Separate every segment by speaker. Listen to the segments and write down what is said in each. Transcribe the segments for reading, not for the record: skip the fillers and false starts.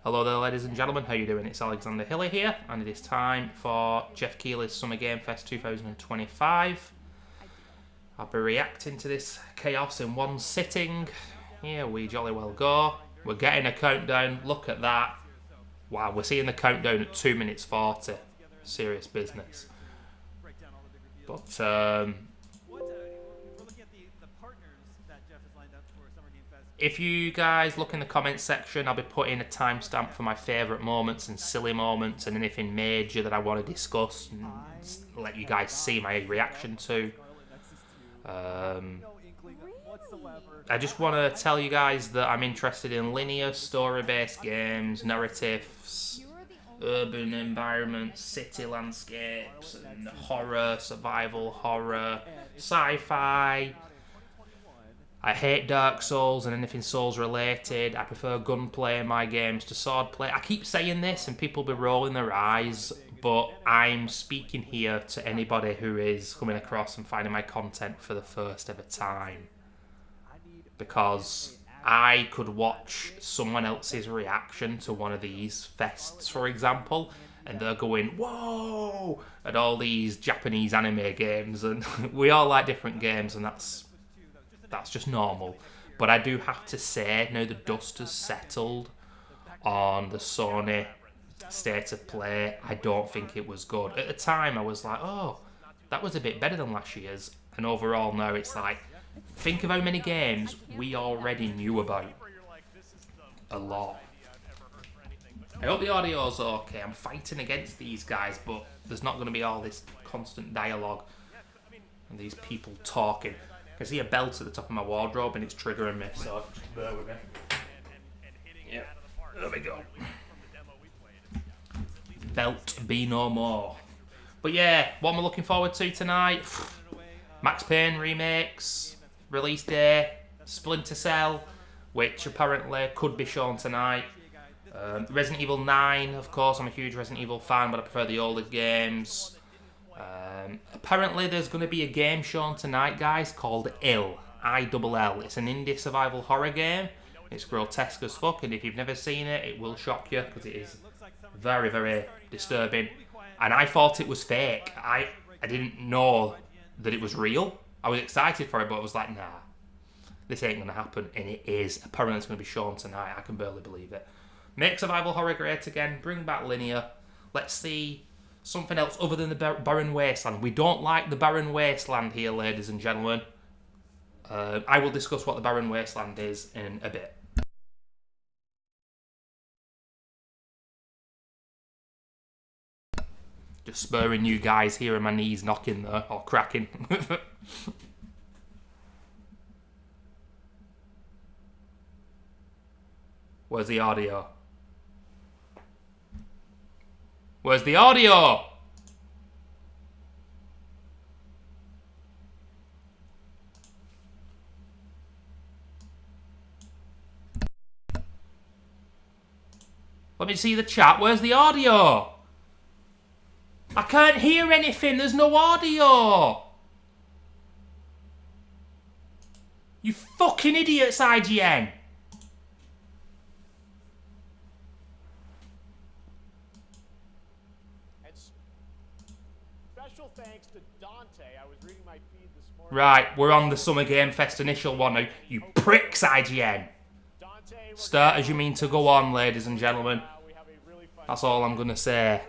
Speaker 1: Hello there, ladies and gentlemen. How you doing? It's Alexander Hilly here, and it is time for Jeff Keighley's Summer Game Fest 2025. I'll be reacting to this chaos in one sitting. Here we jolly well go. We're getting a countdown. Look at that. Wow, we're seeing the countdown at 2 minutes 40. Serious business. But if you guys look in the comments section, I'll be putting a timestamp for my favourite moments and silly moments and anything major that I want to discuss and let you guys see my reaction to. I just want to tell you guys that I'm interested in linear, story-based games, narratives, urban environments, city landscapes, and horror, survival horror, sci-fi. I hate Dark Souls and anything Souls related. I prefer gunplay in my games to swordplay. I keep saying this and people be rolling their eyes, but I'm speaking here to anybody who is coming across and finding my content for the first ever time. Because I could watch someone else's reaction to one of these fests, for example, and they're going, whoa, at all these Japanese anime games, and we all like different games, and that's just normal. But I do have to say, now the dust has settled on the Sony state of play, I don't think it was good. At the time, I was like, oh, that was a bit better than last year's. And overall, now it's like, think of how many games we already knew about. A lot. I hope the audio's okay. I'm fighting against these guys, but there's not going to be all this constant dialogue and these people talking. I can see a belt at the top of my wardrobe and it's triggering me, so just bear with me. Yeah, there we go. Belt be no more. But yeah, what am I looking forward to tonight? Max Payne remakes, release day, Splinter Cell, which apparently could be shown tonight. Resident Evil 9, of course, I'm a huge Resident Evil fan, but I prefer the older games. Apparently there's going to be a game shown tonight, guys, called Ill. I-double-L. It's an indie survival horror game. It's grotesque as fuck, and if you've never seen it, it will shock you, because it is very, very disturbing. And I thought it was fake. I didn't know that it was real. I was excited for it, but I was like, nah, this ain't going to happen. And it is. Apparently it's going to be shown tonight. I can barely believe it. Make survival horror great again. Bring back linear. Let's see something else other than the Barren Wasteland. We don't like the Barren Wasteland here, ladies and gentlemen. I will discuss what the Barren Wasteland is in a bit. Just spurring you guys hearing my knees knocking there, or cracking. Where's the audio? Where's the audio? Let me see the chat. Where's the audio? I can't hear anything. There's no audio. You fucking idiots, IGN.
Speaker 2: Special thanks to Dante. I was reading my feed this morning.
Speaker 1: Right, we're on the Summer Game Fest initial one now. You pricks, IGN. Start as you mean to go on, ladies and gentlemen. That's all I'm going to say.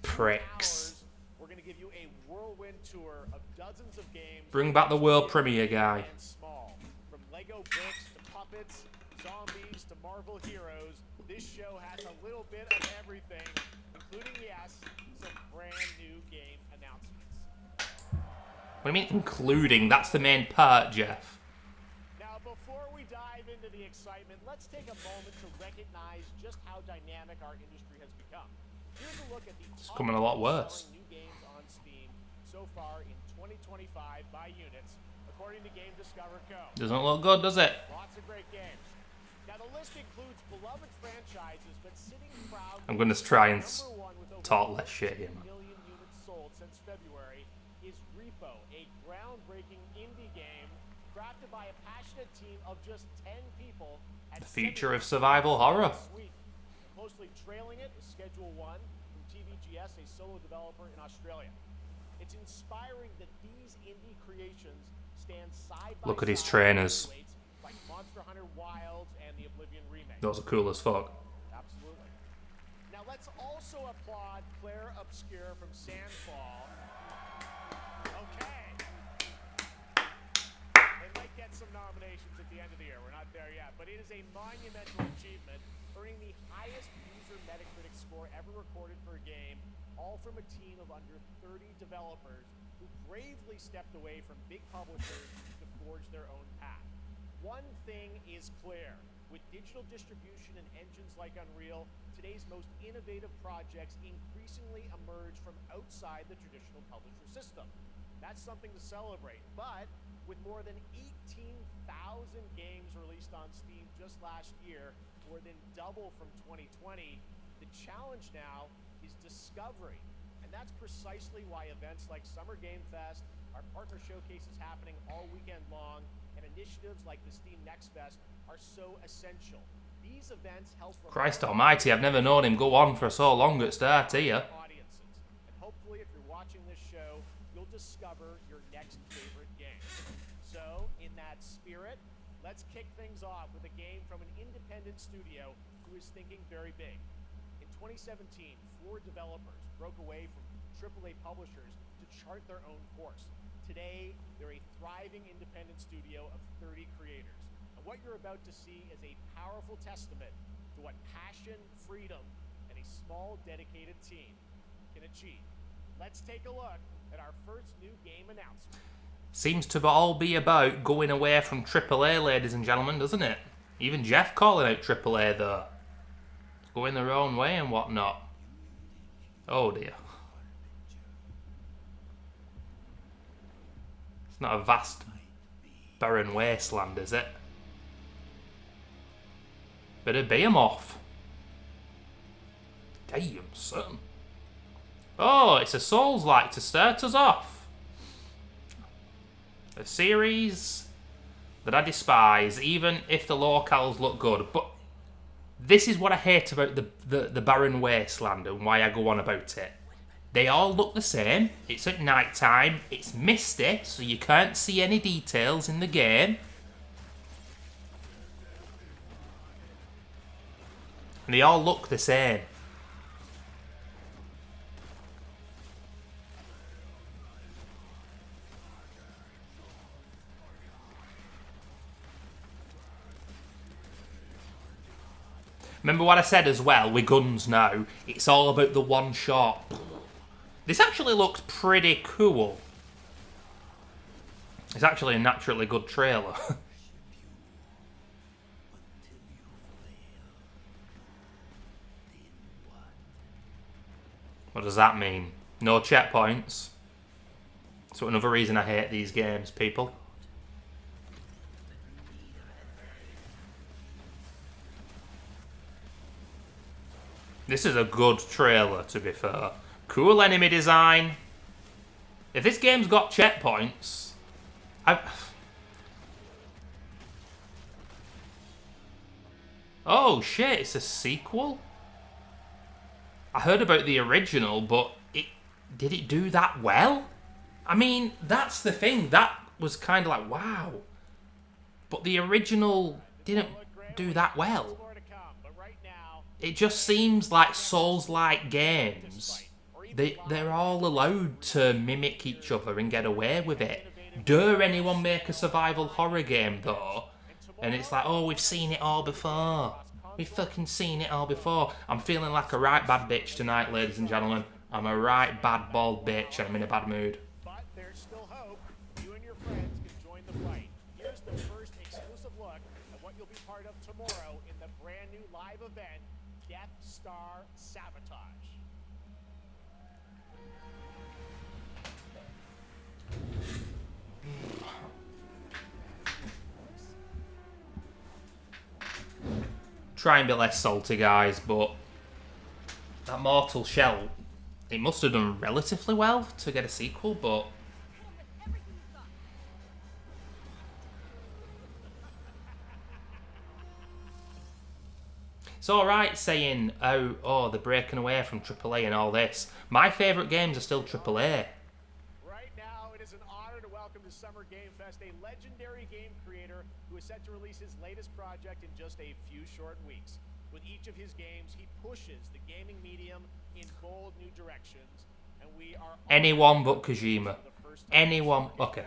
Speaker 1: Pricks.
Speaker 2: We're going to give you a whirlwind tour of dozens of games.
Speaker 1: Bring back the world premiere guy.
Speaker 2: From Lego bricks to puppets, zombies to Marvel heroes, this show has a little bit of everything, including, yes, some brand new game announcements.
Speaker 1: What do you mean including? That's the main part, Jeff.
Speaker 2: Now, before we dive into the excitement, let's take a moment to recognize just how dynamic our industry has become. Here's a look at the
Speaker 1: It's coming a lot worse.
Speaker 2: new games on Steam so far in 2025 by units, according to Game Discover Co.
Speaker 1: Doesn't look good, does it?
Speaker 2: Lots of great games. Now, the list includes beloved franchises, but sitting proud.
Speaker 1: I'm going to try and talk less shit here, man.
Speaker 2: Million units sold since February is Repo, a groundbreaking indie game crafted by a passionate team of just 10 people at
Speaker 1: Future of survival horror.
Speaker 2: Sweet. Closely trailing it is Schedule 1 from TVGS, a solo developer in Australia. It's inspiring that these indie creations stand side by
Speaker 1: Look at his
Speaker 2: side
Speaker 1: trainers.
Speaker 2: like Monster Hunter Wilds and the Oblivion remake.
Speaker 1: Those are cool as fuck.
Speaker 2: Absolutely. Now let's also applaud Claire Obscure from Sandfall. Okay. They might get some nominations at the end of the year. We're not there yet, but it is a monumental achievement, earning the highest user Metacritic score ever recorded for a game, all from a team of under 30 developers who bravely stepped away from big publishers to forge their own path. One thing is clear. With digital distribution and engines like Unreal, today's most innovative projects increasingly emerge from outside the traditional publisher system. That's something to celebrate, but with more than 18,000 games released on Steam just last year, more than double from 2020, the challenge now is discovery. And that's precisely why events like Summer Game Fest, our partner showcases happening all weekend long, and initiatives like the Steam Next Fest are so essential. These events help
Speaker 1: Christ almighty, I've never known him go on for so long at start here.
Speaker 2: audiences. And hopefully if you're watching this show, you'll discover your next favorite game. So, in that spirit, let's kick things off with a game from an independent studio who is thinking very big. In 2017, 4 developers broke away from AAA publishers to chart their own course. Today, they're a thriving independent studio of 30 creators. And what you're about to see is a powerful testament to what passion, freedom, and a small, dedicated team can achieve. Let's take a look at our first new game announcement.
Speaker 1: Seems to all be about going away from AAA, ladies and gentlemen, doesn't it? Even Jeff calling out AAA, though. Going their own way and whatnot. Oh dear. It's not a vast barren wasteland, is it? Bit of Behemoth. Damn, son. Oh, it's a Souls-like to start us off. A series that I despise, even if the locales look good. But this is what I hate about the barren wasteland and why I go on about it. They all look the same. It's at night time. It's misty, so you can't see any details in the game. And they all look the same. Remember what I said as well, with guns now, it's all about the one shot. This actually looks pretty cool. It's actually a naturally good trailer. What does that mean? No checkpoints. So another reason I hate these games, people. This is a good trailer, to be fair. Cool enemy design. If this game's got checkpoints, oh shit, it's a sequel? I heard about the original, but did it do that well? I mean, that's the thing. That was kind of like, wow. But the original didn't do that well. It just seems like Souls-like games. They're all allowed to mimic each other and get away with it. Dare anyone make a survival horror game, though? And it's like, oh, we've seen it all before. We've fucking seen it all before. I'm feeling like a right bad bitch tonight, ladies and gentlemen. I'm a right bad bald bitch and I'm in a bad mood.
Speaker 2: But there's still hope. You and your friends can join the fight. Here's the first exclusive look at what you'll be part of tomorrow in the brand new live event, Death Star Sabotage.
Speaker 1: Try and be less salty, guys, but that Mortal Shell, it must have done relatively well to get a sequel, but It's alright saying, oh, they're breaking away from AAA and all this. My favourite games are still AAA.
Speaker 2: Right now, it is an honor to welcome to Summer Game Fest a legendary game creator who is set to release his latest project in just a few short weeks. With each of his games, he pushes the gaming medium in bold new directions, and we are
Speaker 1: Anyone but Kojima. Anyone. Okay.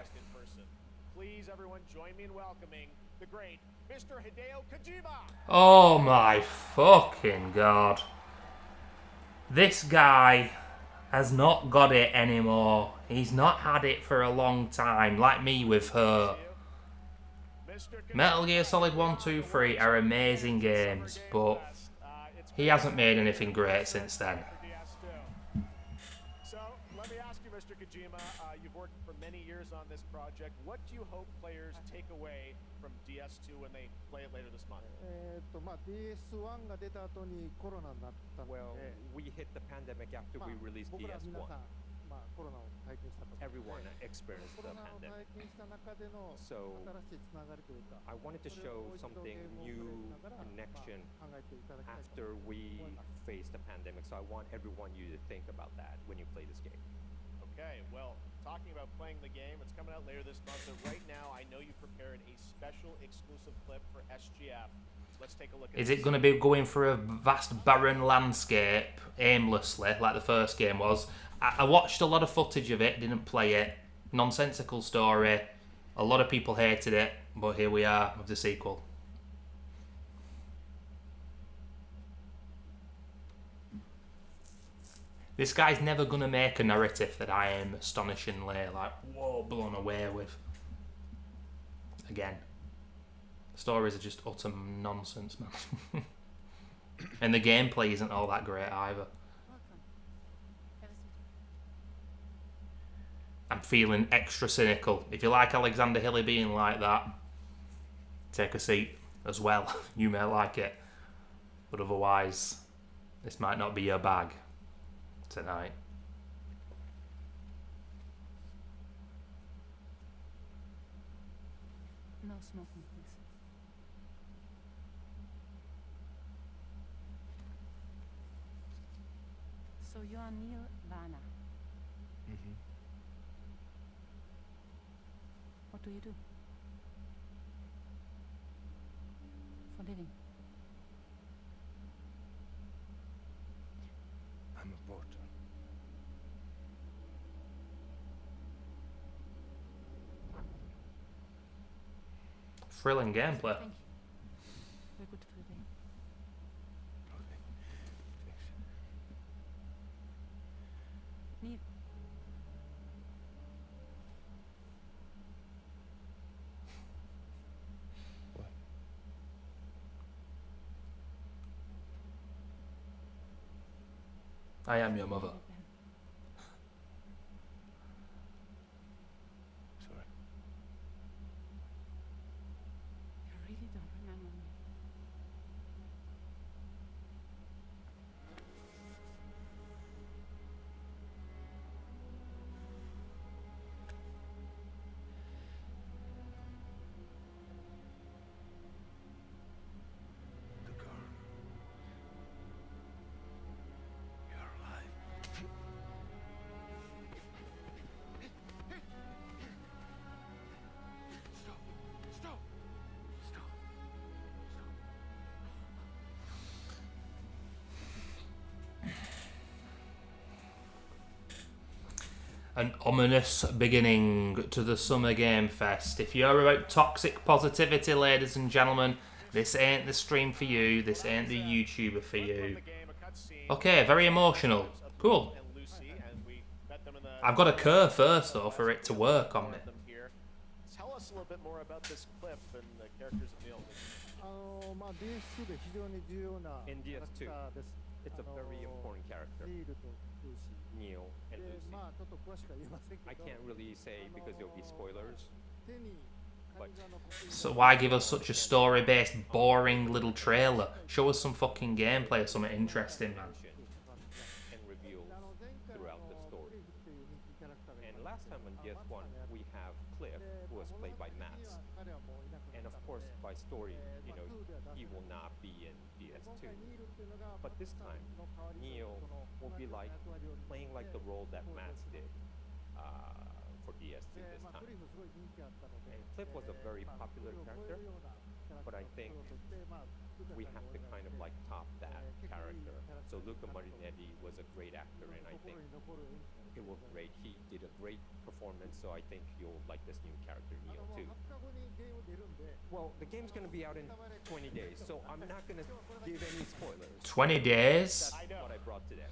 Speaker 2: Please, everyone, join me in welcoming the great Mr. Hideo Kojima.
Speaker 1: Oh my fucking god. This guy has not got it anymore. He's not had it for a long time, like me with her. Metal Gear Solid 1, 2, 3 are amazing games, but he hasn't made anything great since then.
Speaker 2: So, let me ask you, Mr. Kojima, you've worked for many years on this project. What do you hope players take away from DS2 when they play it later this month?
Speaker 3: Well, we hit the pandemic after we released DS1. Everyone experienced the pandemic. So I wanted to show something new, connection after we faced the pandemic. So I want everyone you to think about that when you play this game.
Speaker 2: Okay, well, talking about playing the game, it's coming out later this month. So right now, I know you prepared a special exclusive clip for SGF. Let's take a look at
Speaker 1: Is it going to be going through a vast barren landscape aimlessly, like the first game was? I watched a lot of footage of it, didn't play it. Nonsensical story. A lot of people hated it, but here we are with the sequel. This guy's never going to make a narrative that I am astonishingly, like, whoa, blown away with. Again. Stories are just utter nonsense, man. And the gameplay isn't all that great either. I'm feeling extra cynical. If you like Alexander Hilly being like that, take a seat as well. You may like it. But otherwise, this might not be your bag tonight.
Speaker 4: No smoking, please. So you are Neil Vana.
Speaker 3: Mm-hmm.
Speaker 4: What do you do? For living?
Speaker 3: I'm a porter.
Speaker 1: Thrilling gameplay.
Speaker 4: Thank you. Very good for the day.
Speaker 3: Okay. Thanks.
Speaker 4: Neil.
Speaker 3: What?
Speaker 1: I am your mother.
Speaker 3: Sorry.
Speaker 4: You really don't remember me.
Speaker 3: The girl. You're alive. Stop. Stop. Stop.
Speaker 1: An ominous beginning to the Summer Game Fest. If you're about toxic positivity, ladies and gentlemen, this ain't the stream for you. This ain't the YouTuber for you. Okay, very emotional. Cool. I've got to cur first, though, for it to work on me.
Speaker 2: Tell us a little bit more about this clip and the characters of Neil.
Speaker 3: In DS2, it's a very important character. Neil and Lucy. I can't really say because there'll be spoilers. But
Speaker 1: So why give us such a story-based, boring little trailer? Show us some fucking gameplay or something interesting, man.
Speaker 3: and revealed throughout the story. And last time on DS1, we have Cliff, who was played by Mats. And of course, by story, you know, he will not be in DS2. too. But this time, Neo will be like playing like the role that Mats did for DS2 this time. And Cliff was a very popular character, but I think we have to kind of like top that character. So Luca Marinetti was a great actor, and I think it was great. He did a great performance, so I think you'll like this new character, Neo, too. Well, the game's going to be out in 20 days, so I'm not going to give any spoilers.
Speaker 1: 20 days?
Speaker 3: What I brought today.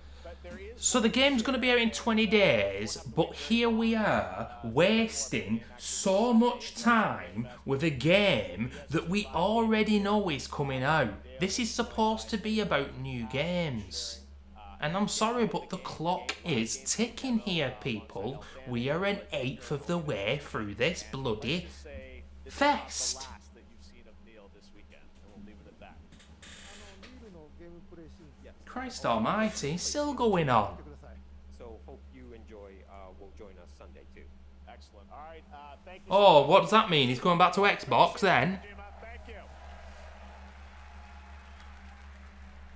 Speaker 1: So the game's going to be out in 20 days, but here we are wasting so much time with a game that we already know is coming out. This is supposed to be about new games. And I'm sorry, but the clock is ticking here, people. We are an eighth of the way through this bloody fest. Christ almighty, still going on.
Speaker 3: So hope you enjoy. Will join us Sunday too.
Speaker 2: Excellent. All right. Thank you.
Speaker 1: Oh, what does that mean? He's going back to Xbox then?
Speaker 2: Thank you.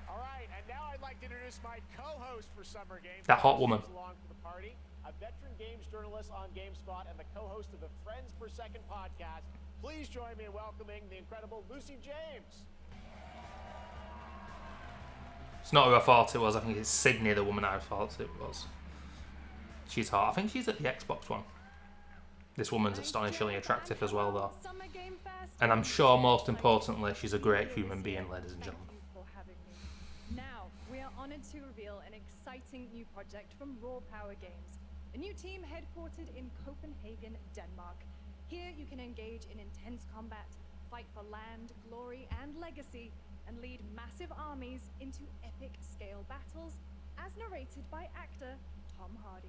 Speaker 2: All right, and now I'd like to introduce my co-host for Summer Games.
Speaker 1: That hot woman.
Speaker 2: Along for the party, a veteran games journalist on GameSpot and the co-host of the Friends Per Second podcast. Please join me in welcoming the incredible Lucy James.
Speaker 1: It's not who I thought it was. I think it's Sydney, the woman I thought it was. She's hot. I think she's at the Xbox one. This woman's astonishingly attractive as well, though. And I'm sure, most importantly, she's a great human being, ladies and gentlemen.
Speaker 5: Thank you for having me. Now, we are honored to reveal an exciting new project from Raw Power Games, a new team headquartered in Copenhagen, Denmark. Here, you can engage in intense combat, fight for land, glory, and legacy, and lead massive armies into epic scale battles, as narrated by actor Tom Hardy.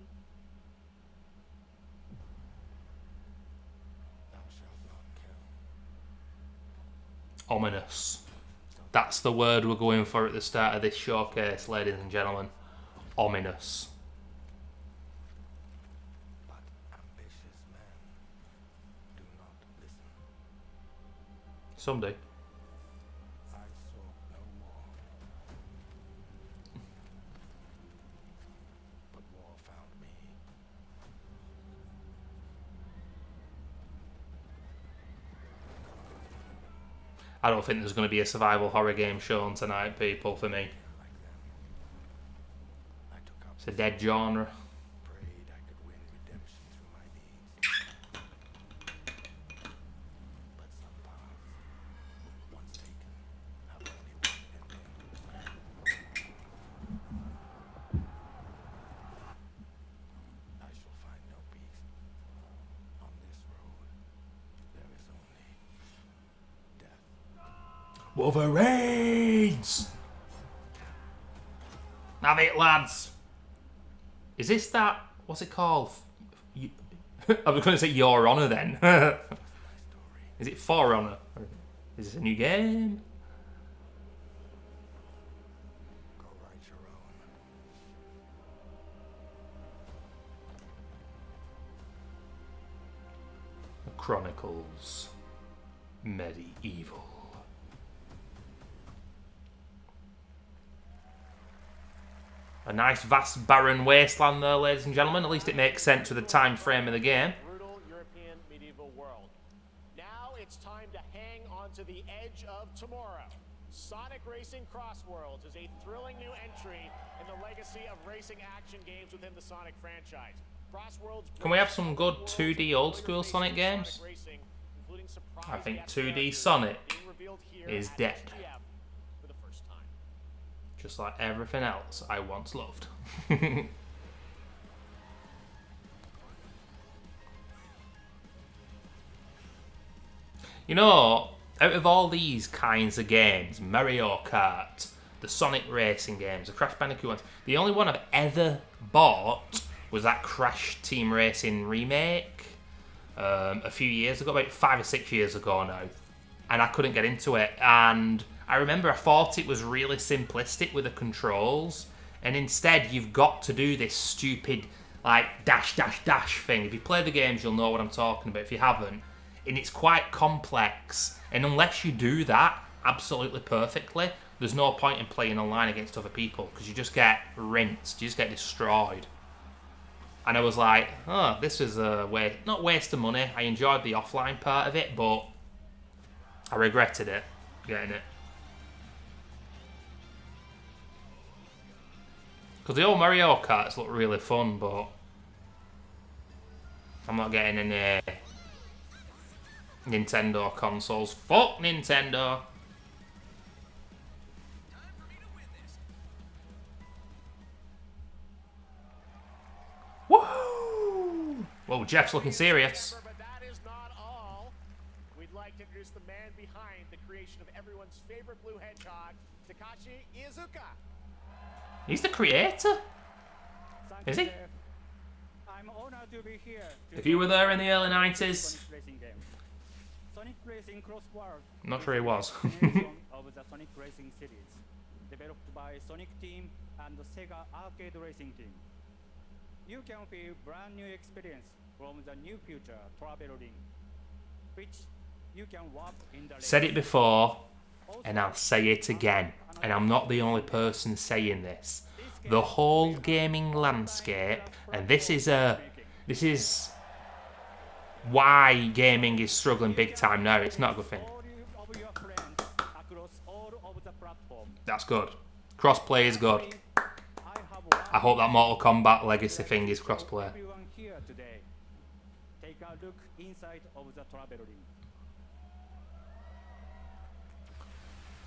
Speaker 1: Ominous. That's the word we're going for at the start of this showcase, ladies and gentlemen. Ominous.
Speaker 6: But ambitious men do not listen.
Speaker 1: Some do.
Speaker 6: I saw no war. But war found me.
Speaker 1: I don't think there's going to be a survival horror game shown tonight, people, for me.
Speaker 6: Like them. I took up
Speaker 1: It's a dead genre.
Speaker 6: prayed I could win redemption through my deeds. But some paths, once taken, have only one ending. I shall find no peace. On this road, there is only death.
Speaker 1: Wolverines! Have it, lads. Is this that? What's it called? I was going to say Your Honor then. Is it For Honor? Is this a new game?
Speaker 6: Go write your own.
Speaker 1: The Chronicles. Medieval. A nice vast barren wasteland there, ladies and gentlemen. At least it makes sense with the time frame of the game.
Speaker 2: Brutal European medieval world. Now it's time to hang on to the edge of tomorrow. Sonic Racing Cross Worlds is a thrilling new entry in the legacy of racing action games within the Sonic franchise. Cross Worlds
Speaker 1: Can we have some good 2D old school Sonic games?
Speaker 2: Racing, including surprise
Speaker 1: I think
Speaker 2: action
Speaker 1: 2D Sonic
Speaker 2: being revealed here
Speaker 1: is
Speaker 2: at
Speaker 1: dead.
Speaker 2: SGF for the first time.
Speaker 1: Just like everything else I once loved. You know, out of all these kinds of games, Mario Kart, the Sonic racing games, the Crash Bandicoot ones, the only one I've ever bought was that Crash Team Racing remake a few years ago, about 5 or 6 years ago now, and I couldn't get into it. And I remember I thought it was really simplistic with the controls, and instead you've got to do this stupid like dash dash dash thing. If you play the games, you'll know what I'm talking about. If you haven't, and it's quite complex, and unless you do that, absolutely perfectly. There's no point in playing online against other people because you just get rinsed, you just get destroyed. And I was like, oh, this is a not waste of money. I enjoyed the offline part of it, but I regretted it, getting it. Because the old Mario Karts look really fun, but I'm not getting any Nintendo consoles. Fuck Nintendo! Woo! Whoa, Jeff's looking serious.
Speaker 2: But that is not all. We'd like to introduce the man behind the creation of everyone's favorite blue hedgehog, Takashi Iizuka.
Speaker 1: He's the creator? Is he?
Speaker 7: I'm honored to be here.
Speaker 1: If you were there in the early 90s,
Speaker 7: Sonic Racing game. Sonic Racing Cross World.
Speaker 1: I'm not sure he was.
Speaker 7: Continuation of the Sonic Racing series, developed by Sonic Team and the Sega Arcade Racing Team. You can feel brand new experience from the new future travel ring, which you can warp in the
Speaker 1: Said it before, and I'll say it again. And I'm not the only person saying this. The whole gaming landscape, and this is why gaming is struggling big time now. It's not a good thing. That's good. Crossplay is good. I hope that Mortal Kombat Legacy thing is crossplay.
Speaker 7: Everyone here today, take a look inside of the travel ring.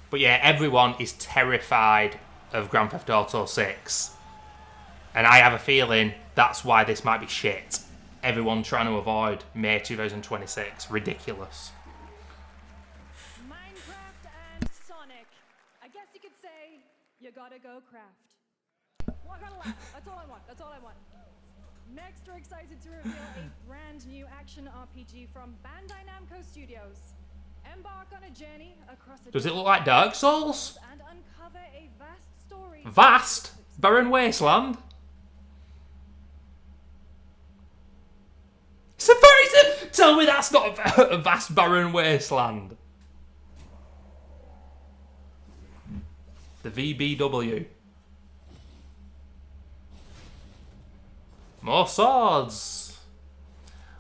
Speaker 1: But yeah, everyone is terrified of Grand Theft Auto 6. And I have a feeling that's why this might be shit. Everyone trying to avoid May 2026. Ridiculous.
Speaker 5: Minecraft and Sonic. I guess you could say you gotta go craft. Well, I gotta laugh. That's all I want. That's all I want. Next, we're excited to reveal a brand new action RPG from Bandai Namco Studios. Embark on a journey across a
Speaker 1: Does it look like Dark Souls?
Speaker 5: and uncover a vast story.
Speaker 1: Vast Barren Wasteland? It's a very... Tell me that's not a vast barren wasteland. The VBW. More swords.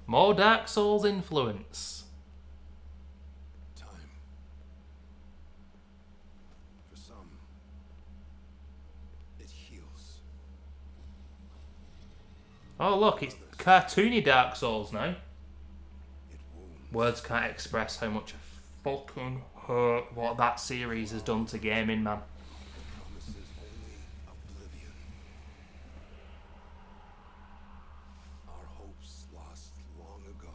Speaker 1: More Dark Souls influence.
Speaker 6: Time. For some, it heals.
Speaker 1: Oh look, it's cartoony Dark Souls now.
Speaker 6: It wounds.
Speaker 1: Words can't express how much I fucking hurt what that series has done to gaming, man.
Speaker 6: Promises only oblivion. Our hopes lost long ago.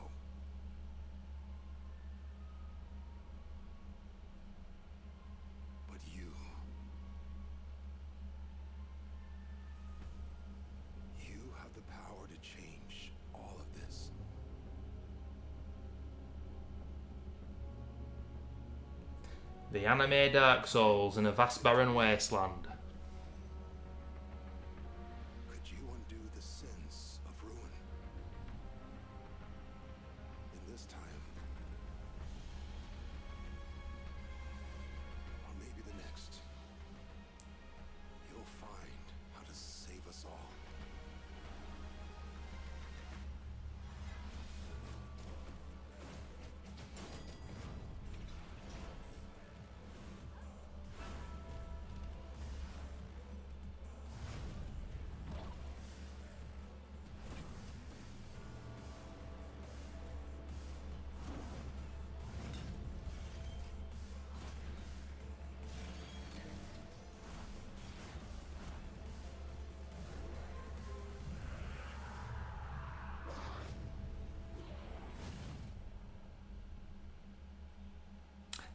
Speaker 6: But you have the power to change all of this.
Speaker 1: The anime Dark Souls in a vast barren wasteland.
Speaker 6: Could you undo the sins of ruin? In this time, or maybe the next, you'll find how to save us all.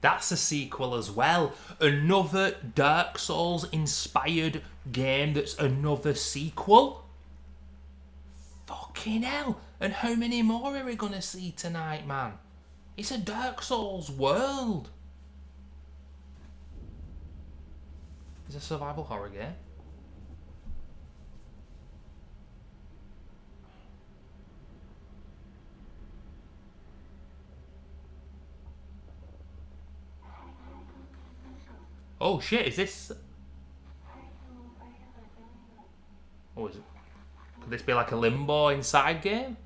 Speaker 1: That's a sequel as well. Another Dark Souls inspired game that's another sequel. Fucking hell. And how many more are we going to see tonight, man? It's a Dark Souls world. It's a survival horror game. Oh shit, is this... Oh, is it... Could this be like a Limbo Inside game?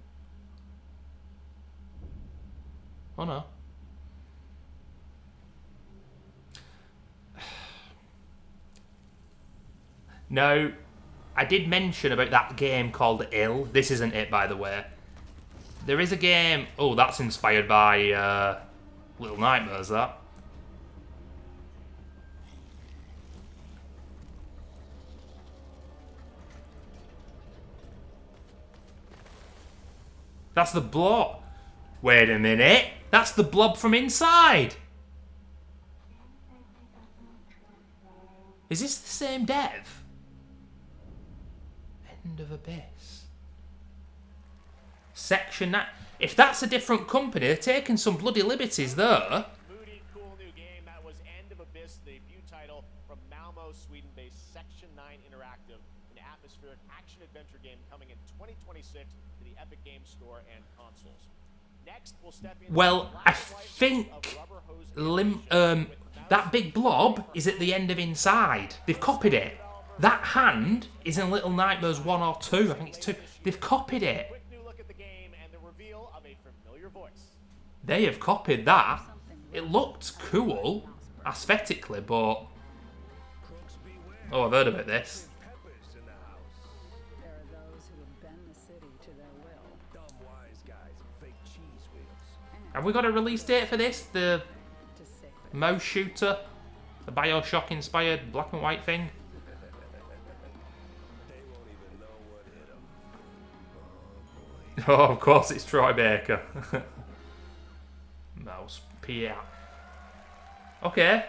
Speaker 1: Oh no. Now, I did mention about that game called Ill. This isn't it, by the way. There is a game... Oh, that's inspired by Little Nightmares, that. That's the blob. Wait a minute. That's the blob from inside. Is this the same dev? End of Abyss. Section 9. If that's a different company, they're taking some bloody liberties there.
Speaker 2: Moody, cool new game. That was End of Abyss, the debut title from Malmo, Sweden-based Section 9 Interactive, an atmospheric action-adventure game coming in 2026 to the Epic Games Store and consoles. Next, we'll step into
Speaker 1: Well, I
Speaker 2: the life
Speaker 1: think
Speaker 2: of Rubber Hose
Speaker 1: that big blob is at the end of Inside. They've copied it. That hand is in Little Nightmares 1 or 2. I think it's 2. They've copied it.
Speaker 2: Quick new look at the game and the reveal of a familiar voice.
Speaker 1: They have copied that. It looked cool, aesthetically, but... Oh, I've heard about this.
Speaker 8: There are those who would bend the city to their will.
Speaker 6: Dumb wise guys and fake cheese wheels.
Speaker 1: Have we got a release date for this? The
Speaker 8: To sacred.
Speaker 1: Mouse shooter? The Bioshock-inspired black and white thing?
Speaker 6: They won't even know what hit them.
Speaker 1: Oh, of course it's Troy Baker. Mouse. Pierre. Okay.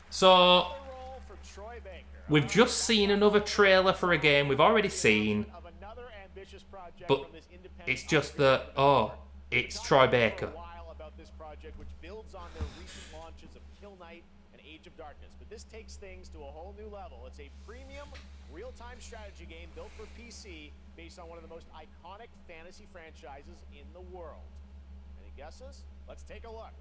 Speaker 1: So,
Speaker 2: Roll for Troy Baker.
Speaker 1: we've just seen another trailer for a game we've already seen,
Speaker 2: Of another ambitious project
Speaker 1: but
Speaker 2: from this independent
Speaker 1: it's just that, oh, it's Troy Baker.
Speaker 2: For a while about this project, which builds on their recent launches of Kill Knight and Age of Darkness, but this takes things to a whole new level. It's a premium, real-time strategy game built for PC, based on one of the most iconic fantasy franchises in the world. Any guesses? Let's take a look.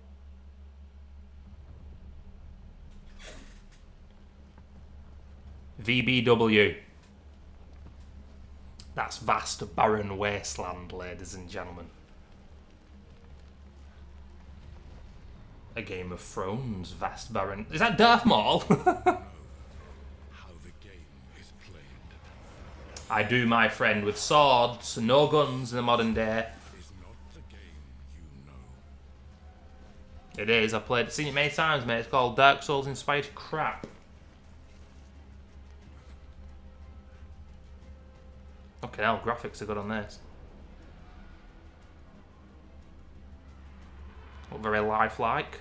Speaker 1: VBW. That's Vast Barren Wasteland, ladies and gentlemen. A Game of Thrones, Vast Barren... Is that Darth Maul?
Speaker 6: How the game is played
Speaker 1: I do, my friend, with swords, no guns in the modern day.
Speaker 6: is not the game you know.
Speaker 1: It is, I've played it, seen it many times, mate. It's called Dark Souls inspired crap. Okay, now graphics are good on this. Look very lifelike.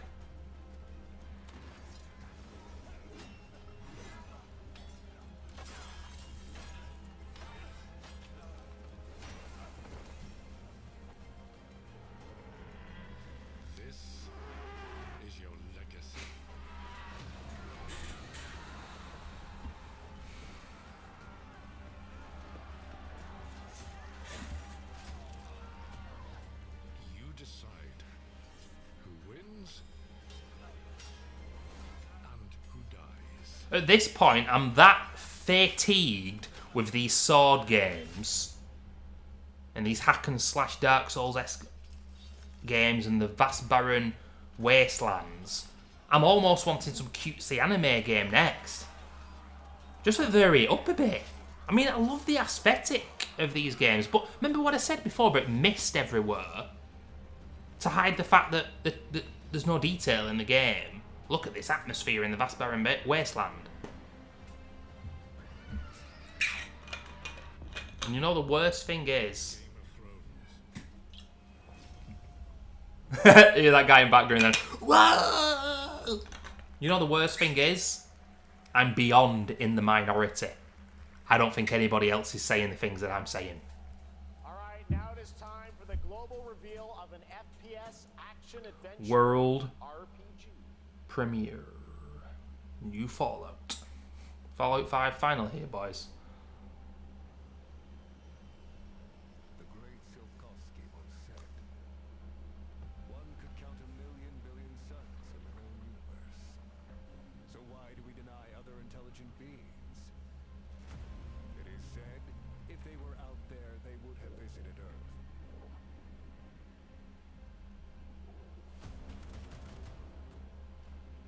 Speaker 6: This is your legacy. You decide who wins and who dies.
Speaker 1: At this point, I'm that fatigued with these sword games and these hack and slash Dark Souls-esque games and the Vast Barren Wastelands. I'm almost wanting some cutesy anime game next. Just to vary it up a bit. I mean, I love the aesthetic of these games, but remember what I said before about mist everywhere? To hide the fact that there's no detail in the game. Look at this atmosphere in the Vast Barren Wasteland. And you know the worst thing is... Hear that guy in background then. Whoa! You know the worst thing is? I'm beyond in the minority. I don't think anybody else is saying the things that I'm saying.
Speaker 2: All right, now it is time for the global reveal of an FPS action-adventure
Speaker 1: World
Speaker 2: RPG.
Speaker 1: premiere. New Fallout. Fallout 5 final here, boys.
Speaker 6: The great Tsiolkovsky once said, one could count 1,000,000,000,000,000 suns in the known universe. So why do we deny they were out there, they would have visited Earth.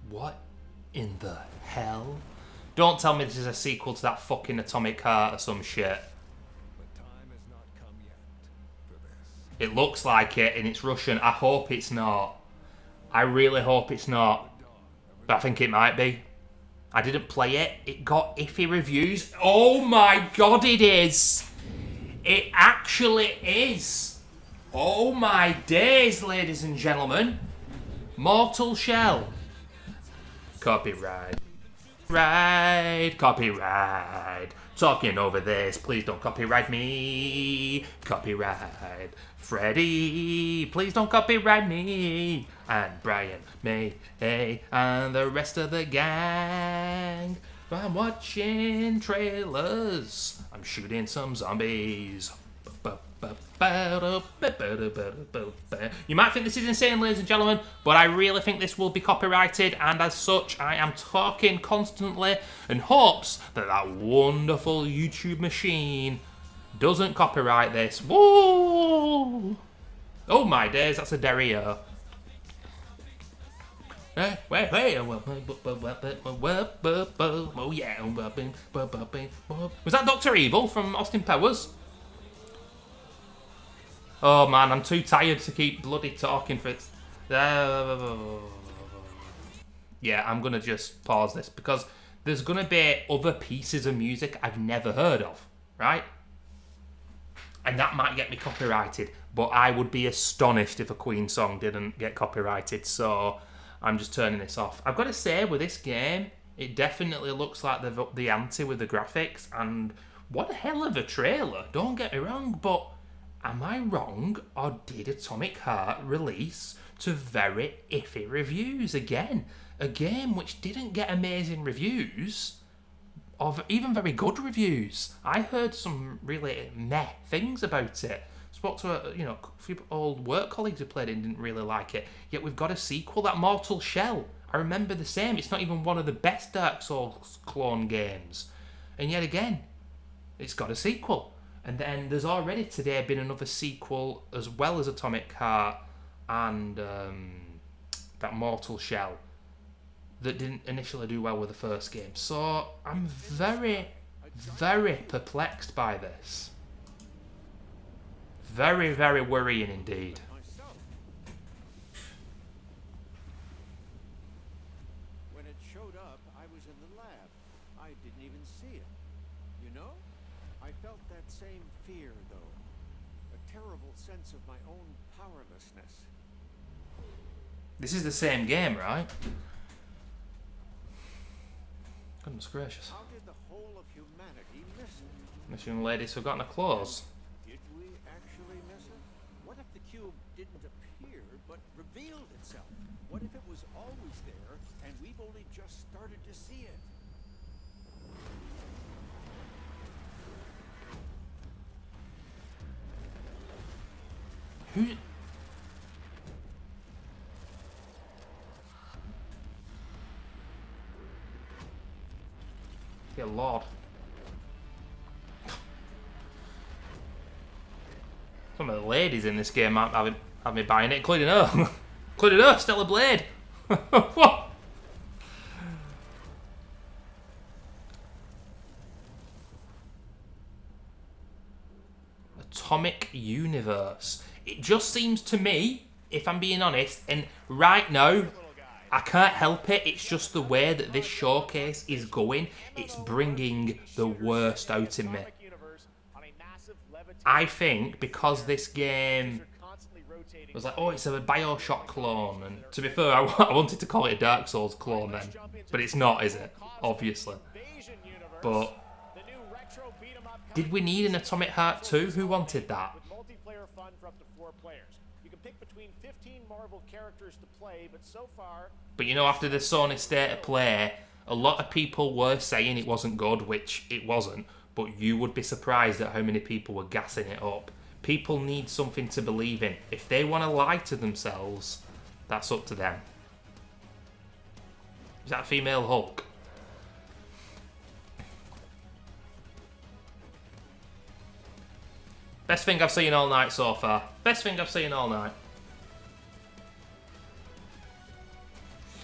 Speaker 1: What in the hell? Don't tell me this is a sequel to that fucking Atomic Heart or some shit.
Speaker 6: But time has not come yet for this.
Speaker 1: It looks like it, and it's Russian. I hope it's not. I really hope it's not. But I think it might be. I didn't play it. It got iffy reviews. Oh my god, it is. It actually is. Oh my days, ladies and gentlemen. Mortal Shell. Copyright. Copyright. Talking over this. Please don't copyright me. Copyright. Freddy. Please don't copyright me. And Brian, May, and the rest of the gang. I'm watching trailers. I'm shooting some zombies. You might think this is insane, ladies and gentlemen, but I really think this will be copyrighted, and as such, I am talking constantly in hopes that that wonderful YouTube machine doesn't copyright this. Woo! Oh my days, that's a derriere. Oh yeah. Was that Dr. Evil from Austin Powers? Oh man, I'm too tired to keep bloody talking for it. Yeah, I'm gonna just pause this because there's gonna be other pieces of music I've never heard of, right? And that might get me copyrighted, but I would be astonished if a Queen song didn't get copyrighted, so I'm just turning this off. I've got to say, with this game, it definitely looks like they've upped the ante with the graphics, and what a hell of a trailer, don't get me wrong, but am I wrong, or did Atomic Heart release to very iffy reviews again? A game which didn't get amazing reviews, or even very good reviews. I heard some really meh things about it. Spoke to a few old work colleagues who played it and didn't really like it. Yet we've got a sequel, that Mortal Shell. I remember the same. It's not even one of the best Dark Souls clone games. And yet again, it's got a sequel. And then there's already today been another sequel as well as Atomic Heart and that Mortal Shell that didn't initially do well with the first game. So I'm very, very perplexed by this. Very, very worrying indeed.
Speaker 9: When it showed up, I was in the lab. I didn't even see it. You know? I felt that same fear, though. A terrible sense of my own powerlessness.
Speaker 1: This is the same game, right? Goodness gracious.
Speaker 9: How did the whole of humanity miss it?
Speaker 1: This young lady's forgotten her clothes.
Speaker 9: Did we actually miss it? What if the cube didn't appear, but revealed itself? What if it was always there, and we've only just started to see it?
Speaker 1: Who? Yeah, Lord. Some of the ladies in this game have me buying it, including her. Including her, Stella Blade. What? Atomic Universe. It just seems to me, if I'm being honest, and right now, I can't help it, it's just the way that this showcase is going. It's bringing the worst out in me. I think because this game was like, oh, it's a Bioshock clone, and to be fair, I wanted to call it a Dark Souls clone then, but it's not, is it? Obviously. But did we need an Atomic Heart 2? Who wanted that?
Speaker 2: Multiplayer fun for up to 4 players. You can pick between 15 Marvel characters to play, but so far...
Speaker 1: But you know, after the Sony State of Play, a lot of people were saying it wasn't good, which it wasn't, but you would be surprised at how many people were gassing it up. People need something to believe in. If they want to lie to themselves, that's up to them. Is that a female Hulk? Best thing I've seen all night so far. Best thing I've seen all night.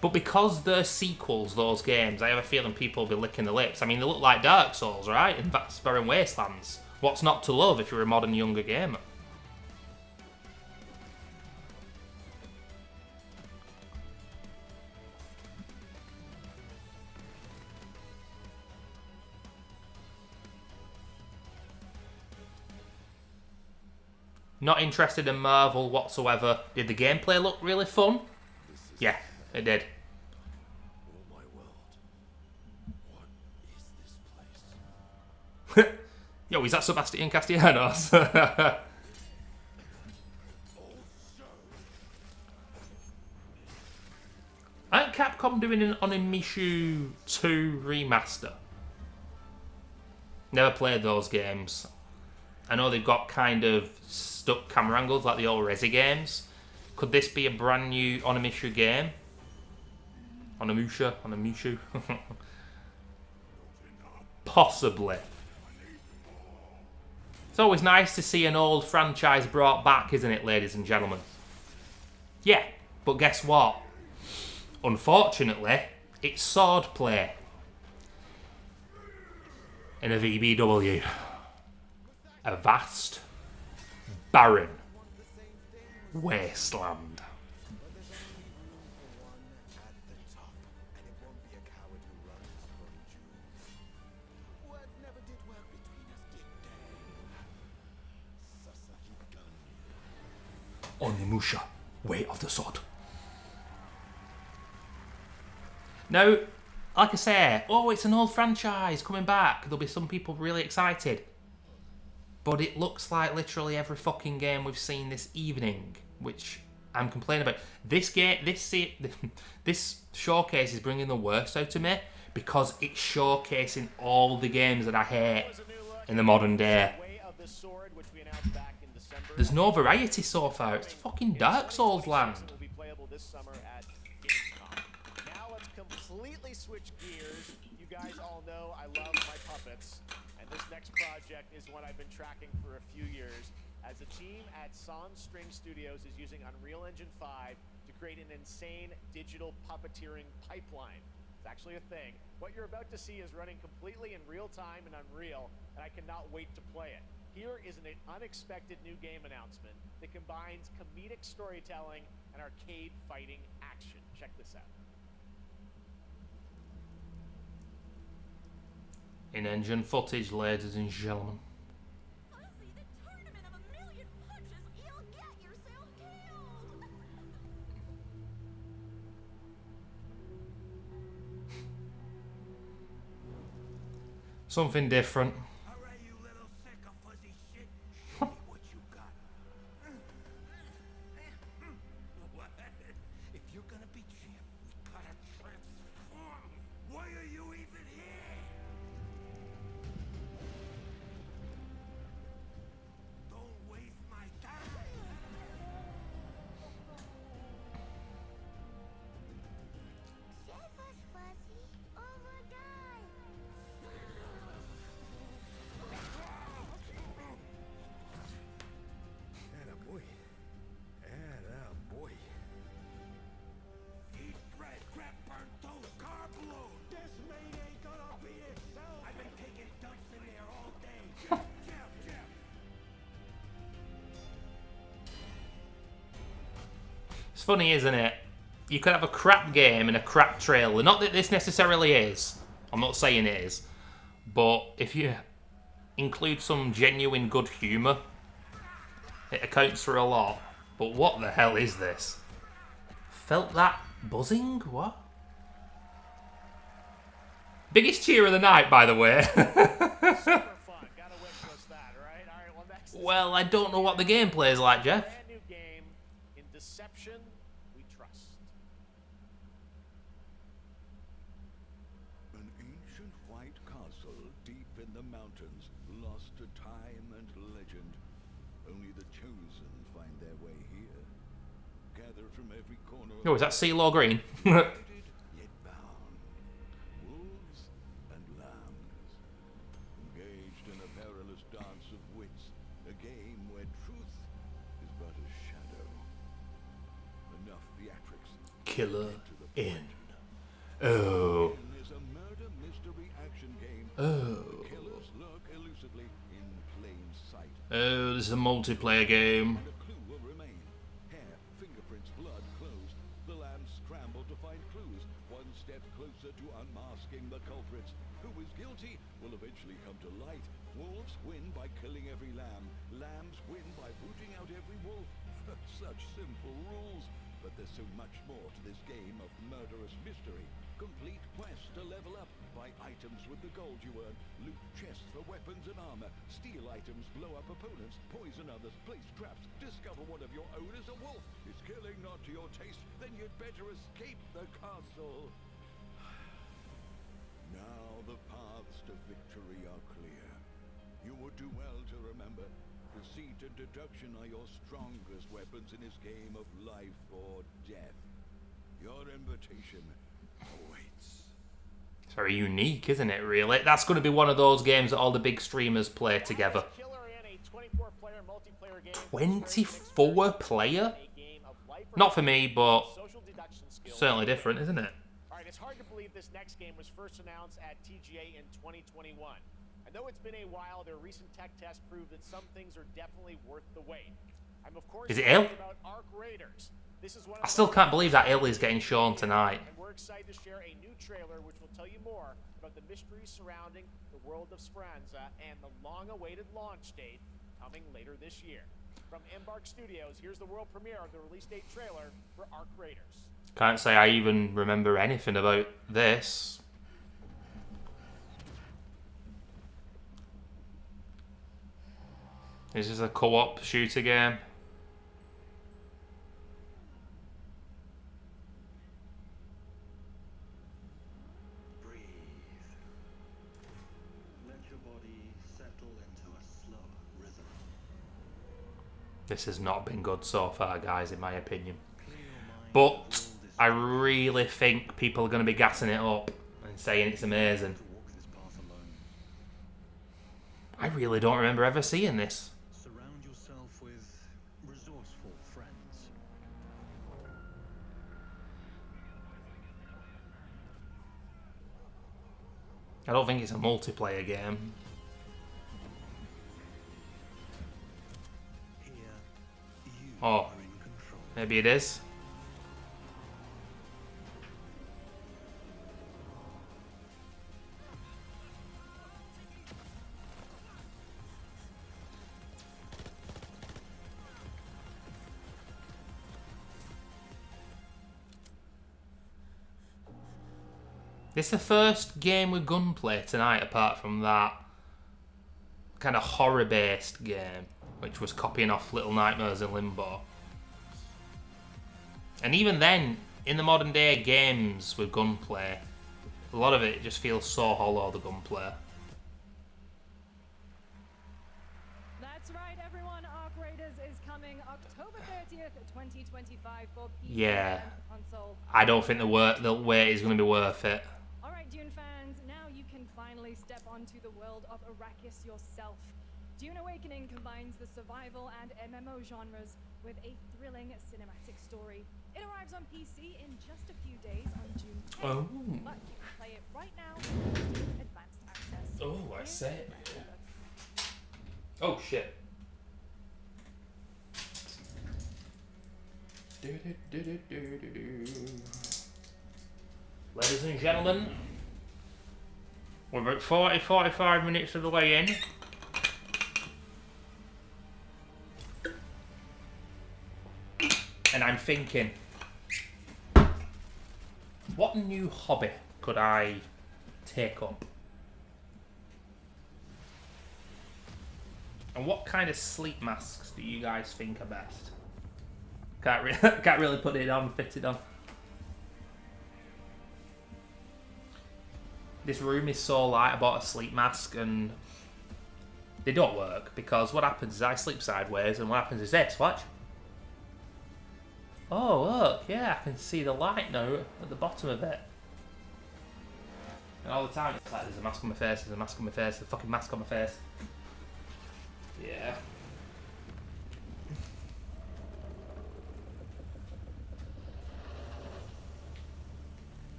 Speaker 1: But because they're sequels, those games, I have a feeling people will be licking their lips. I mean, they look like Dark Souls, right? And VAST BARON Wastelands. What's not to love if you're a modern younger gamer? Not interested in Marvel whatsoever. Did the gameplay look really fun? Yeah, it did.
Speaker 6: Oh my world. What is this place?
Speaker 1: Yo, is that Sebastian Castellanos? Aren't Capcom doing an Onimusha 2 remaster? Never played those games. I know they've got kind of stuck camera angles like the old Resi games. Could this be a brand new Onimusha game? Onimusha. Possibly. It's always nice to see an old franchise brought back, isn't it, ladies and gentlemen? Yeah, but guess what? Unfortunately, it's swordplay in a VBW. A vast, barren wasteland. Onimusha, Way of the Sword. Now, like I say, oh, it's an old franchise coming back. There'll be some people really excited. But it looks like literally every fucking game we've seen this evening, which I'm complaining about. This showcase is bringing the worst out of me because it's showcasing all the games that I hate in the modern day. There's no variety so far. It's fucking Dark Souls land.
Speaker 2: Now let's completely switch gears. You guys all know I love my puppets. And this next project is one I've been tracking for a few years, as the team at String Studios is using Unreal Engine 5 to create an insane digital puppeteering pipeline. It's actually a thing. What you're about to see is running completely in real time in Unreal, and I cannot wait to play it. Here is an unexpected new game announcement that combines comedic storytelling and arcade fighting action. Check this out.
Speaker 1: In-engine footage, ladies and gentlemen.
Speaker 10: Honestly, the tournament of a million punches, you'll get yourself killed.
Speaker 1: Something different.
Speaker 6: Alright, you little sick of fuzzy shit. Show me what you got. What? If you're gonna be champ, we gotta transform. Why are you even here? Don't waste my time.
Speaker 10: Save us, Fuzzy, or we'll die.
Speaker 6: Attaboy. Attaboy. Eat bread, crap, burnt toast, carb load. This mate ain't gonna beat itself. I've been taking dumps in there all day. Jab, jab, jab.
Speaker 1: It's funny, isn't it? You could have a crap game and a crap trailer. Not that this necessarily is. I'm not saying it is. But if you include some genuine good humour, it accounts for a lot. But what the hell is this? Felt that buzzing? What? Biggest cheer of the night, by the way.
Speaker 2: Super fun. Gotta wishlist that, right? All right, well, next is
Speaker 1: Well, I don't know what the gameplay is like,
Speaker 2: a
Speaker 1: Jeff.
Speaker 2: brand new game. In deception, we trust.
Speaker 6: An ancient white castle deep in the mountains, lost to time and legend. Only the chosen find their way here. Gathered from every corner of
Speaker 1: Oh, is that CeeLo Green?
Speaker 6: united yet bound. Wolves and lambs, engaged in a perilous dance of wits game where truth is but a shadow. Enough theatrics.
Speaker 1: Killer
Speaker 6: To the
Speaker 1: in.
Speaker 6: point.
Speaker 1: Oh.
Speaker 6: Is a murder mystery action game.
Speaker 1: Oh.
Speaker 6: Killers lurk elusively in plain sight.
Speaker 1: Oh, this is a multiplayer game.
Speaker 6: And a clue will remain. Hair, fingerprints, blood, clothes. The lambs scramble to find clues. One step closer to unmasking the culprits. Who is guilty will eventually come to light. Wolves win by killing every lamb. Lambs win by rooting out every wolf. Such simple rules. But there's so much more to this game of murderous mystery. Complete quests to level up. Buy items with the gold you earn. Loot chests for weapons and armor. Steal items, blow up opponents, poison others, place traps. Discover one of your own is a wolf. Is killing not to your taste? Then you'd better escape the castle. Now the paths to victory are clear. You would do well to remember, deceit and deduction are your strongest weapons in this game of life or death. Your invitation awaits.
Speaker 1: It's very unique, isn't it, really? That's going to be one of those games that all the big streamers play together. 24 player? Not for me, but certainly different, isn't it?
Speaker 2: Alright, it's hard to believe this next game was first announced at TGA in 2021. And though it's been a while, their recent tech tests prove that some things are definitely worth the wait. I'm of course
Speaker 1: Is it ill?
Speaker 2: about Arc Raiders. This is one of
Speaker 1: I still can't believe that ill is getting shown tonight.
Speaker 2: And we're excited to share a new trailer which will tell you more about the mysteries surrounding the world of Speranza and the long-awaited launch date coming later this year. From Embark Studios, here's the world premiere of the release date trailer for Arc Raiders.
Speaker 1: Can't say I even remember anything about this. Is this a co-op shooter game?
Speaker 11: Breathe. Let your body settle into a slower rhythm.
Speaker 1: This has not been good so far, guys, in my opinion. But I really think people are going to be gassing it up and saying it's amazing. I really don't remember ever seeing this.
Speaker 11: Surround yourself with resourceful friends.
Speaker 1: I don't think it's a multiplayer game.
Speaker 11: Here, you
Speaker 1: Oh,
Speaker 11: are in control.
Speaker 1: maybe it is. This is the first game with gunplay tonight, apart from that kind of horror-based game, which was copying off Little Nightmares in Limbo. And even then, in the modern day games with gunplay, a lot of it just feels so hollow, the gunplay.
Speaker 5: That's right, everyone. Arc Raiders is coming October 30th, 2025 for PC
Speaker 1: Yeah.
Speaker 5: and console.
Speaker 1: I don't think the wait is going to be worth it.
Speaker 5: All right, Dune fans, now you can finally step onto the world of Arrakis yourself. Dune Awakening combines the survival and MMO genres with a thrilling cinematic story. It arrives on PC in just a few days on June 10th,
Speaker 1: Oh.
Speaker 5: but you can play it right now with Steam Advanced Access.
Speaker 1: Oh, I
Speaker 5: Here's
Speaker 1: see.
Speaker 5: the trailer.
Speaker 1: Oh, shit. Ladies and gentlemen, we're about 45 minutes of the way in. And I'm thinking, what new hobby could I take up? And what kind of sleep masks do you guys think are best? Can't really put it on, fit it on. This room is so light. I bought a sleep mask and they don't work because what happens is I sleep sideways and what happens is this, watch. Oh look, yeah, I can see the light now at the bottom of it. And all the time it's like there's a mask on my face, there's a mask on my face, there's a fucking mask on my face. Yeah.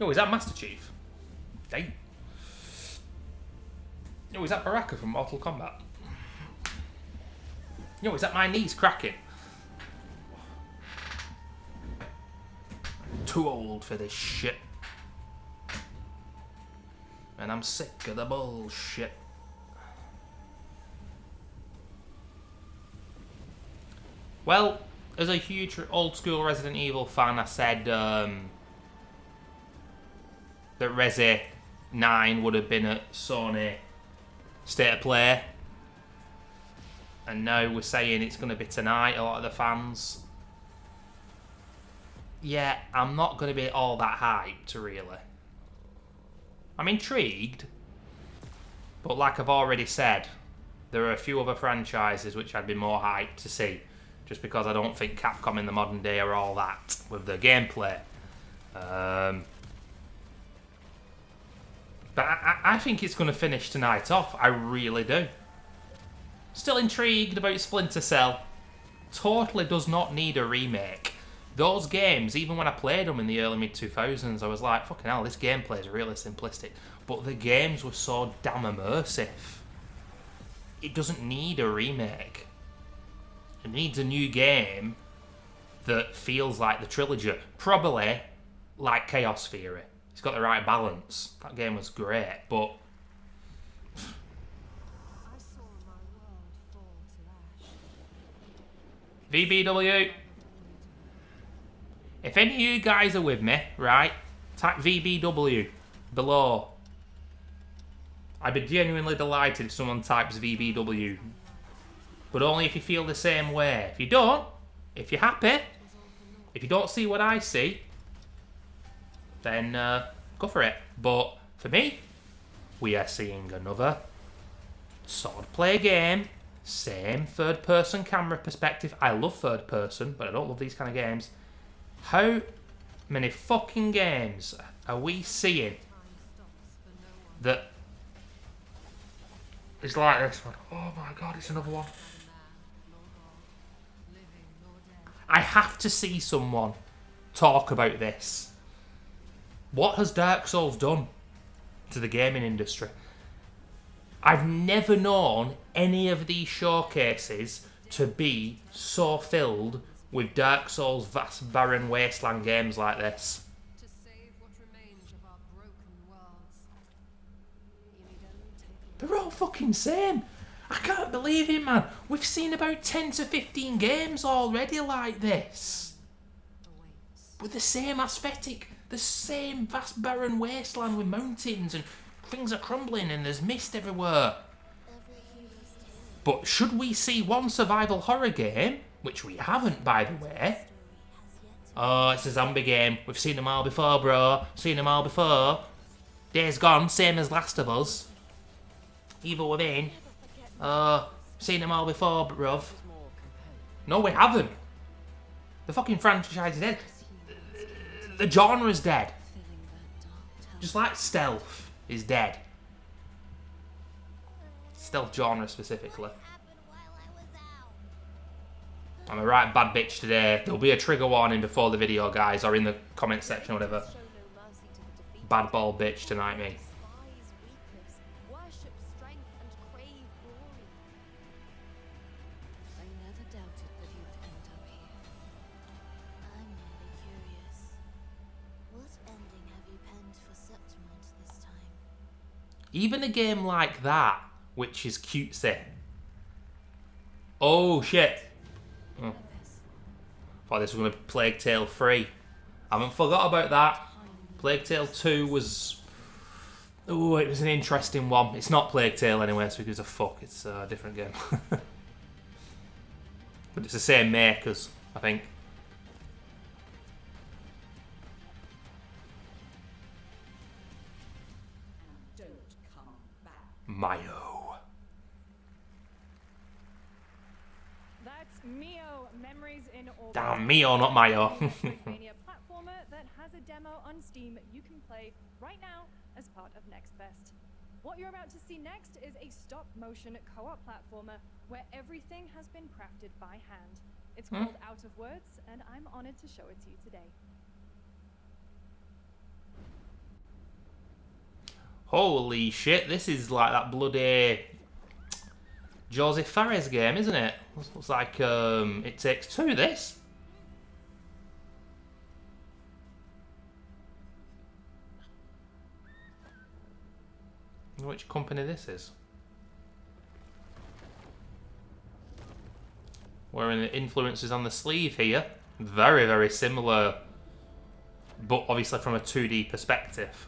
Speaker 1: Yo, is that Master Chief? Damn. Yo, is that Baraka from Mortal Kombat? Yo, is that my knees cracking? Too old for this shit. And I'm sick of the bullshit. Well, as a huge old school Resident Evil fan, I said that Resi 9 would have been at Sony State of Play. And now we're saying it's going to be tonight, a lot of the fans. Yeah, I'm not going to be all that hyped, really. I'm intrigued. But like I've already said, there are a few other franchises which I'd be more hyped to see. Just because I don't think Capcom in the modern day are all that with their gameplay. But I think it's going to finish tonight off. I really do. Still intrigued about Splinter Cell. Totally does not need a remake. Those games, even when I played them in the early mid-2000s, I was like, fucking hell, this gameplay is really simplistic. But the games were so damn immersive. It doesn't need a remake. It needs a new game that feels like the trilogy. Probably like Chaos Theory. It's got the right balance. That game was great, but... VBW. If any of you guys are with me, right, type VBW below. I'd be genuinely delighted if someone types VBW. But only if you feel the same way. If you don't, if you're happy, if you don't see what I see, then go for it. But for me, we are seeing another swordplay game. Same third-person camera perspective. I love third-person, but I don't love these kind of games. How many fucking games are we seeing that is like this one? Oh my god, it's another one. I have to see someone talk about this. What has Dark Souls done to the gaming industry? I've never known any of these showcases to be so filled with Dark Souls Vast Barren Wasteland games like this. They're all fucking same. I can't believe it, man. We've seen about 10 to 15 games already like this. With the same aesthetic. The same vast barren wasteland with mountains and things are crumbling and there's mist everywhere. But should we see one survival horror game, which we haven't by the way. Oh, it's a zombie game. We've seen them all before, bro. Seen them all before. Days Gone, same as Last of Us. Evil Within. Seen them all before, bruv. No, we haven't. The fucking franchise is dead. The genre's dead. Just like stealth is dead. Stealth genre specifically. I'm a right bad bitch today. There'll be a trigger warning before the video, guys, or in the comment section or whatever. Bad ball bitch tonight, me. Even a game like that, which is cutesy. Oh shit. Oh. Thought this was going to be Plague Tale 3. I haven't forgot about that. Plague Tale 2 was... Oh, it was an interesting one. It's not Plague Tale anyway, so who gives a fuck. It's a different game. But it's the same makers, I think. Mayo.
Speaker 5: That's Mio, Memories in Orbit.
Speaker 1: Damn, Mio, not Mayo.
Speaker 5: Metroidvania platformer that has a demo on Steam you can play right now as part of Next Fest. What you're about to see next is a stop-motion co-op platformer where everything has been crafted by hand. It's called Out of Words, and I'm honored to show it to you today.
Speaker 1: Holy shit, this is like that bloody Joseph Fares game, isn't it? Looks like It Takes Two, this. I wonder which company this is. Wearing the influences on the sleeve here. Very, very similar, but obviously from a 2D perspective.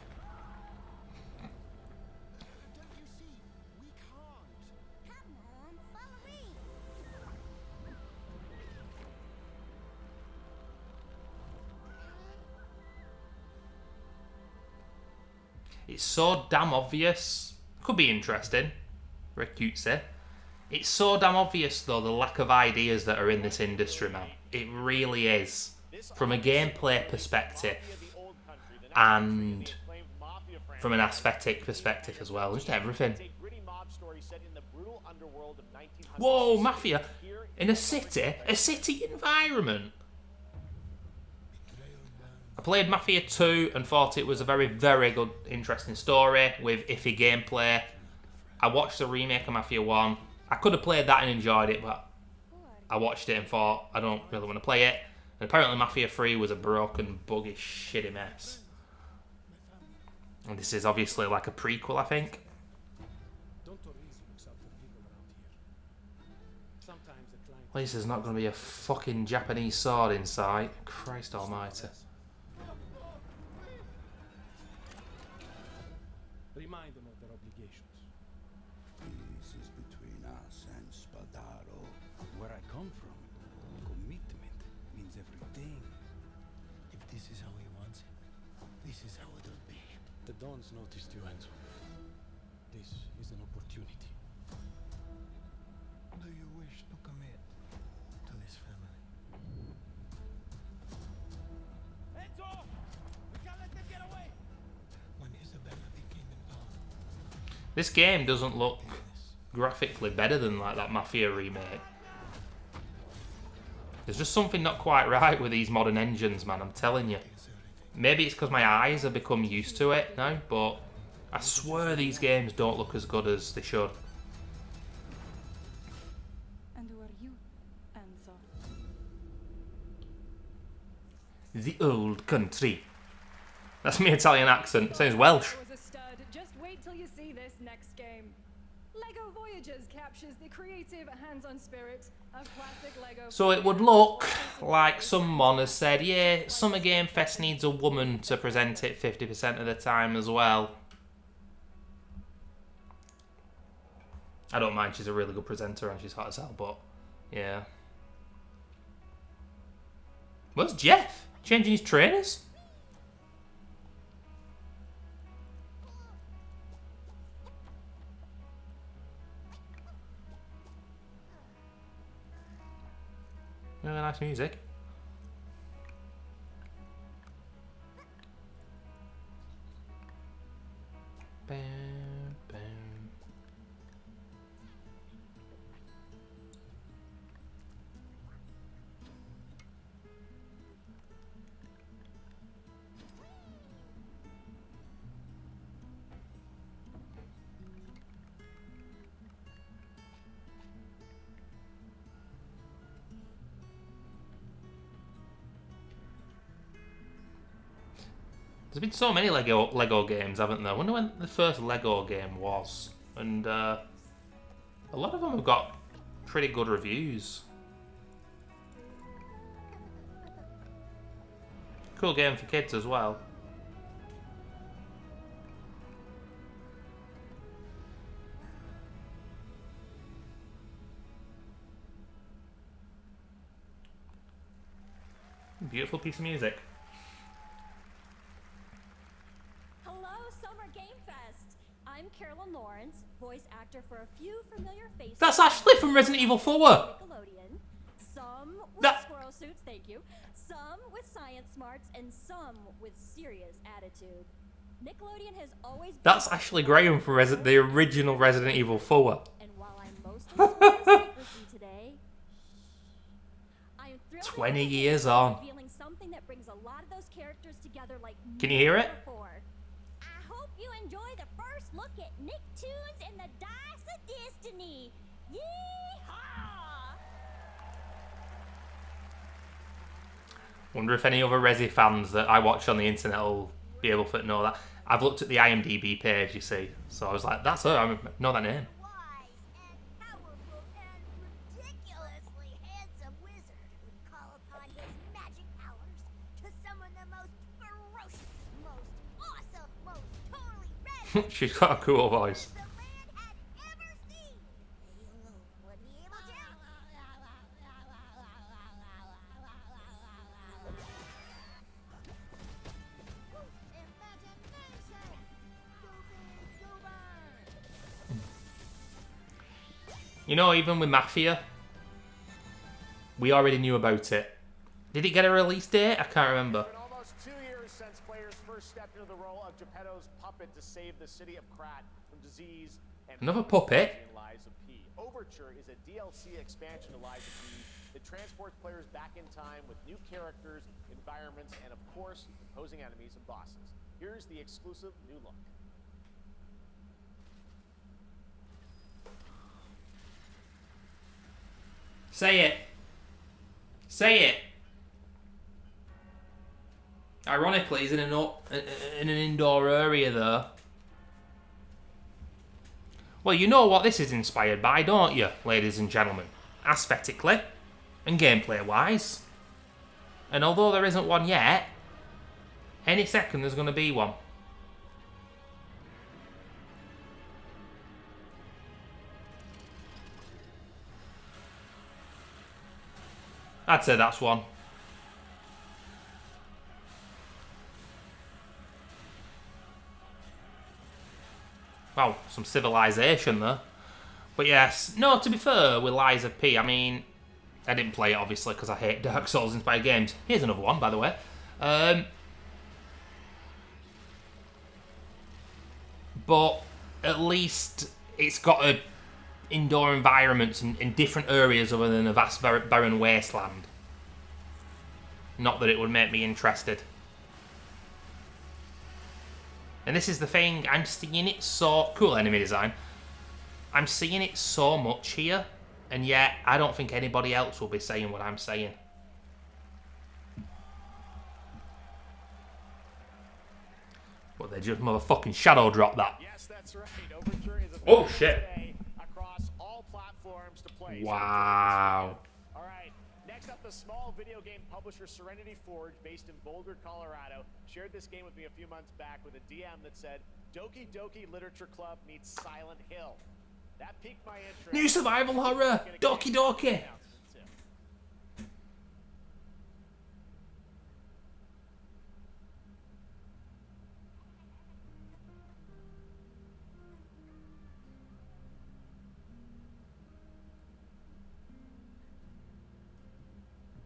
Speaker 1: It's so damn obvious. Could be interesting. Very cutesy. It's so damn obvious, though, the lack of ideas that are in this industry, man. It really is. From a gameplay perspective and from an aesthetic perspective as well. Just everything. Whoa, Mafia! In a city environment. I played Mafia 2 and thought it was a very, very good, interesting story with iffy gameplay. I watched the remake of Mafia 1. I could have played that and enjoyed it, but I watched it and thought, I don't really want to play it. And apparently Mafia 3 was a broken, buggy, shitty mess. And this is obviously like a prequel, I think. At least there's not going to be a fucking Japanese sword in sight. Christ almighty.
Speaker 12: Remind them of their obligations.
Speaker 6: This is between us and Spadaro.
Speaker 12: Where I come from, commitment means everything. If this is how he wants it, this is how it'll be. The Dons noticed you, Enzo. This is an opportunity. Do you wish to commit to this family? Enzo! We can't let them get away! When Isabella became involved.
Speaker 1: This game doesn't look graphically better than like that Mafia remake. There's just something not quite right with these modern engines, man, I'm telling you. Maybe it's because my eyes have become used to it now, but I swear these games don't look as good as they should.
Speaker 4: And who are you, Enzo?
Speaker 1: The old country. That's my Italian accent. It sounds Welsh.
Speaker 5: Was a stud. Just wait till you see this next game. LEGO Voyagers captures the creative, hands-on spirit of classic LEGO.
Speaker 1: So it would look like someone has said, yeah, Summer Game Fest needs a woman to present it 50% of the time as well. I don't mind, she's a really good presenter and she's hot as hell, but yeah. Where's Jeff? Changing his trainers? Really nice music. Bam, bam. There's been so many Lego games, haven't there? I wonder when the first Lego game was. And a lot of them have got pretty good reviews. Cool game for kids as well. Beautiful piece of music.
Speaker 10: I'm Carolyn Lawrence, voice actor for a few familiar faces.
Speaker 1: That's Ashley from Resident Evil 4.
Speaker 10: Nickelodeon. Some with squirrel suits, thank you. Some with science smarts, and some with serious attitude. Nickelodeon has always been.
Speaker 1: That's Ashley Graham from the original Resident Evil 4.
Speaker 10: And while I'm mostly today, I am thrilled
Speaker 1: 20 years on.
Speaker 10: Revealing something that brings a lot of those characters together like
Speaker 1: Can you hear it?
Speaker 10: I hope you enjoy the first look at Nicktoons and the Dice of Destiny. Yeehaw!
Speaker 1: Wonder if any other Resi fans that I watch on the internet will be able to know that. I've looked at the IMDb page, you see, so I was like, that's her, I know that name.
Speaker 10: Wise and powerful and ridiculously handsome wizard who'd call upon his magic powers to summon the most ferocious, most awesome, most totally red
Speaker 1: She's got a cool voice.
Speaker 10: the land had ever seen. Would he able to?
Speaker 1: You know, even with Mafia, we already knew about it. Did it get a release date? I can't remember.
Speaker 2: It's been almost 2 years since players first stepped into the role of Geppetto's puppet to save the city of Krat from disease and
Speaker 1: Another puppet?
Speaker 2: in Lies of P. Overture is a DLC expansion to Lies of P that transports players back in time with new characters, environments, and of course, imposing enemies and bosses. Here's the exclusive new look.
Speaker 1: Say it. Say it. Ironically, he's in an indoor area though. Well, you know what this is inspired by, don't you, ladies and gentlemen? Aesthetically and gameplay-wise. And although there isn't one yet, any second there's going to be one. I'd say that's one. Wow, some civilization there. But yes, no, to be fair, with Lies of P, I mean, I didn't play it obviously because I hate Dark Souls inspired games. Here's another one, by the way. But at least it's got a indoor environments in different areas other than a vast barren wasteland. Not that it would make me interested. And this is the thing, I'm seeing it so... Cool enemy design. I'm seeing it so much here, and yet I don't think anybody else will be saying what I'm saying. But they just motherfucking shadow drop that.
Speaker 2: Yes, that's right. Overture is
Speaker 1: Oh shit.
Speaker 2: across all platforms to play.
Speaker 1: Wow.
Speaker 2: All right. Next up, the small video game publisher Serenity Forge, based in Boulder, Colorado, shared this game with me a few months back with a DM that said, Doki Doki Literature Club meets Silent Hill. That piqued my interest.
Speaker 1: New survival horror! Doki Doki!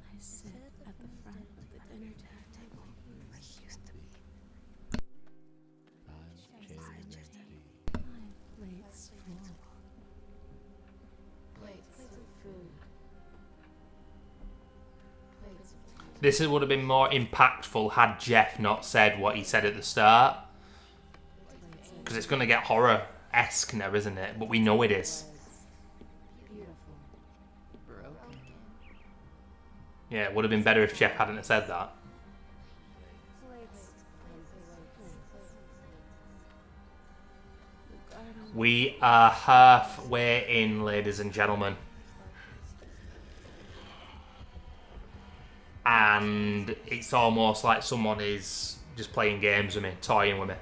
Speaker 13: I sit at the front of the dinner table. I used to be. My plate's full. Plates of food. Plates of
Speaker 1: This would have been more impactful had Jeff not said what he said at the start. Because it's going to get horror-esque now, isn't it? But we know it is.
Speaker 13: beautiful. Broken.
Speaker 1: Yeah, it would have been better if Jeff hadn't have said that. We are halfway in, ladies and gentlemen. And it's almost like someone is just playing games with me, toying with me.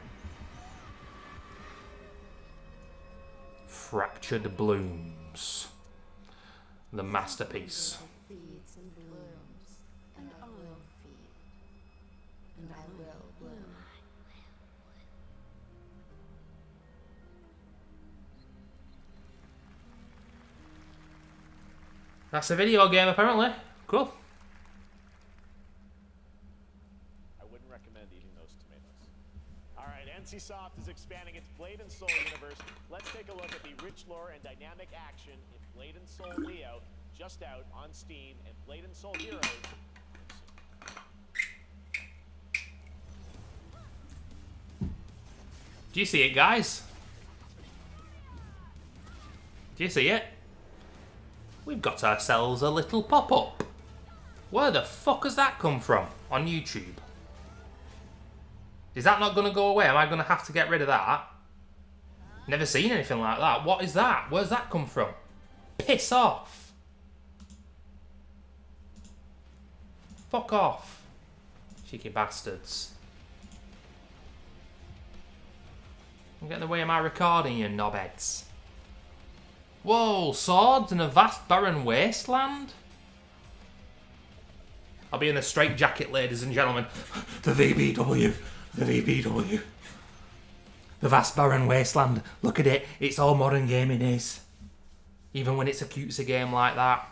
Speaker 1: Fractured Blooms. The masterpiece.
Speaker 13: Feeds and blooms, and I will feed, and I will bloom.
Speaker 1: That's a video game, apparently. Cool.
Speaker 2: I wouldn't recommend eating those tomatoes. All right, NCSoft is expanding its Blade and Soul universe. Let's take a look at the rich lore and dynamic action in Blade and Soul Neo, just out on Steam, and Blade and Soul Heroes.
Speaker 1: Do you see it, guys? Do you see it? We've got ourselves a little pop-up. Where the fuck has that come from on YouTube? Is that not going to go away? Am I going to have to get rid of that? Never seen anything like that. What is that? Where's that come from? Piss off. Fuck off. Cheeky bastards. Don't get in the way of my recording, you knobheads. Whoa, swords in a vast barren wasteland? I'll be in a straight jacket, ladies and gentlemen. The VBW. The VBW. The vast barren wasteland. Look at it. It's all modern gaming is. Even when it's a cutesy game like that.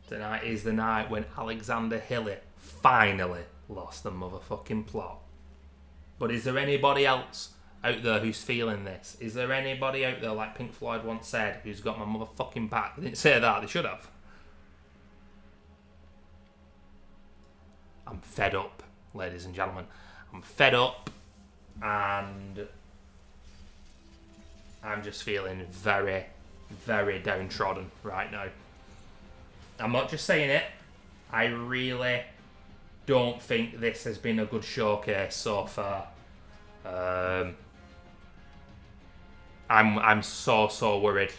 Speaker 1: Tonight is the night when Alexander Hilly finally lost the motherfucking plot. But is there anybody else out there who's feeling this? Is there anybody out there, like Pink Floyd once said, who's got my motherfucking back? They didn't say that, they should have. I'm fed up, ladies and gentlemen. I'm fed up, and I'm just feeling very, very downtrodden right now. I'm not just saying it. I really don't think this has been a good showcase so far. I'm so worried,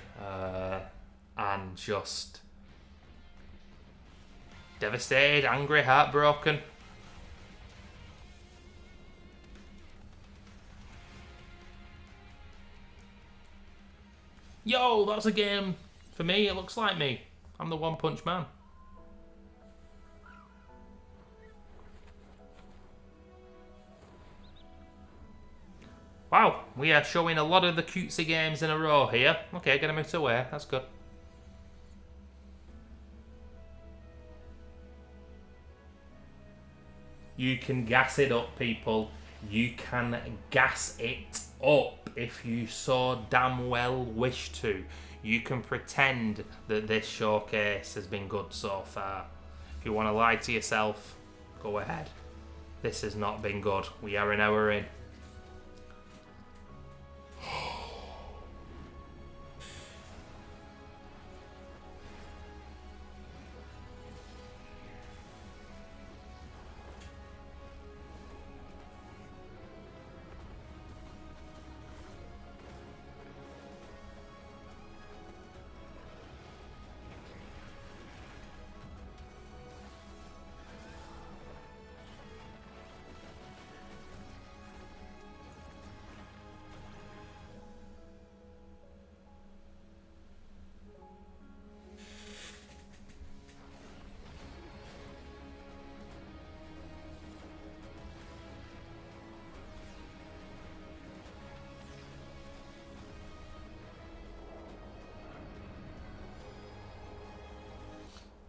Speaker 1: and just devastated, angry, heartbroken. Yo, that's a game for me. It looks like me. I'm the One Punch Man. Wow, we are showing a lot of the cutesy games in a row here. Okay, get them out of the way. That's good. You can gas it up, people. You can gas it up if you so damn well wish to. You can pretend that this showcase has been good so far. If you want to lie to yourself, go ahead. This has not been good. We are an hour in.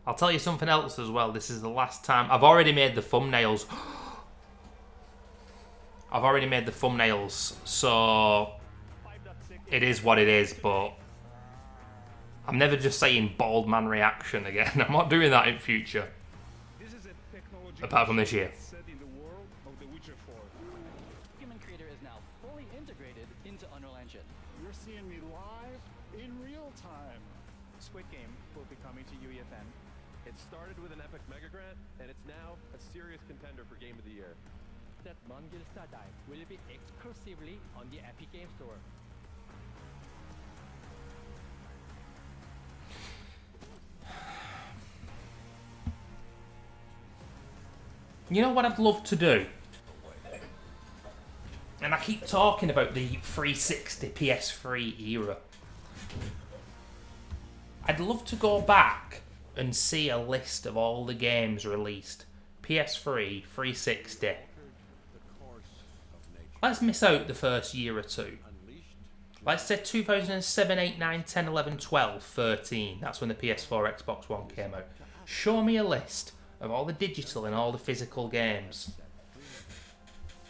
Speaker 1: I'll tell you something else as well. This is the last time. I've already made the thumbnails. I've already made the thumbnails, so it is what it is, but I'm never just saying bald man reaction again. I'm not doing that in future. Apart from this year.
Speaker 14: Human Creator is now fully integrated into Unreal Engine.
Speaker 2: You're seeing me live in real time.
Speaker 15: Squid Game will be coming to UEFN.
Speaker 16: It started with an epic mega grant, and it's now a serious contender for Game of the Year.
Speaker 17: That Mongil Star Dive will be exclusively on the Epic Game Store.
Speaker 1: You know what I'd love to do? And I keep talking about the 360 PS3 era. I'd love to go back and see a list of all the games released. PS3, 360. Let's miss out the first year or two. Let's say 2007, 8, 9, 10, 11, 12, 13. That's when the PS4, Xbox One came out. Show me a list of all the digital and all the physical games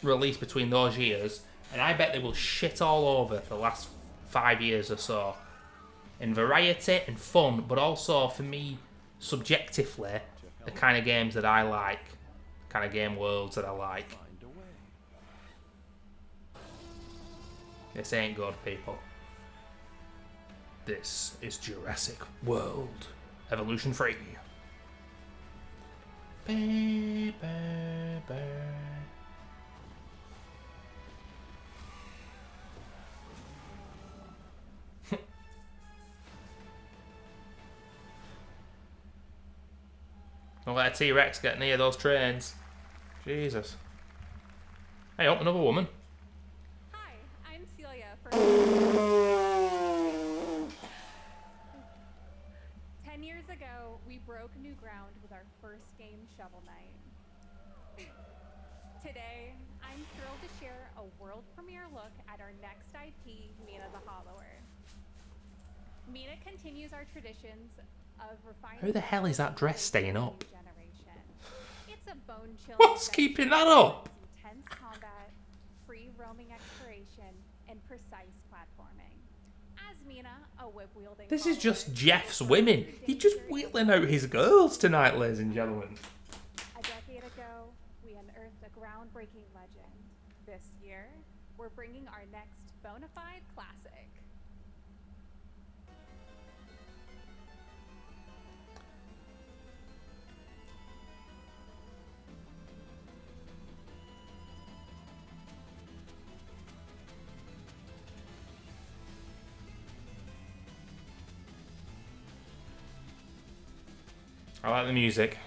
Speaker 1: released between those years, and I bet they will shit all over for the last 5 years or so. In variety and fun, but also for me, subjectively, the kind of games that I like. kind of game worlds that I like. This ain't good, people. This is Jurassic World Evolution 3. Don't let a T-Rex get near those trains. Jesus. Hey, up, another woman.
Speaker 18: Hi, I'm Celia from 10 years ago, we broke new ground with our first game, Shovel Knight. Today, I'm thrilled to share a world premiere look at our next IP, Mina the Hollower. Mina continues our traditions of refining.
Speaker 1: Who the hell is that dress staying up?
Speaker 18: It's a bone-chilling.
Speaker 1: What's keeping that up?
Speaker 18: Intense combat, free roaming exploration, and precise platforming. As Mina, a whip-wielding.
Speaker 1: This is just Jeff's women. He's just wheeling out his girls tonight, ladies and gentlemen.
Speaker 18: A decade ago, we unearthed a groundbreaking legend. This year, we're bringing our next bona fide classic.
Speaker 1: I like the music.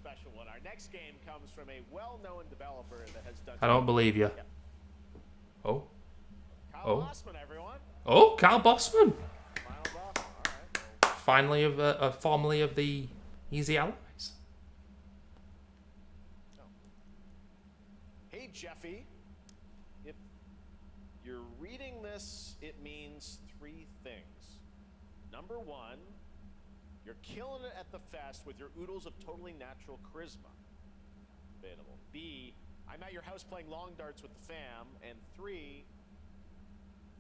Speaker 2: Special one. Our next game comes from a well-known developer that has done.
Speaker 1: I don't believe you.
Speaker 2: Yeah.
Speaker 1: Oh.
Speaker 2: Kyle Bossman, everyone.
Speaker 1: Oh, Kyle Bossman.
Speaker 2: All right.
Speaker 1: Finally, formerly of the Easy Allies.
Speaker 2: Oh. Hey, Jeffy. If you're reading this, it means 3 things. Number 1. You're killing it at the fest with your oodles of totally natural charisma. Debatable. B, I'm at your house playing long darts with the fam. And 3,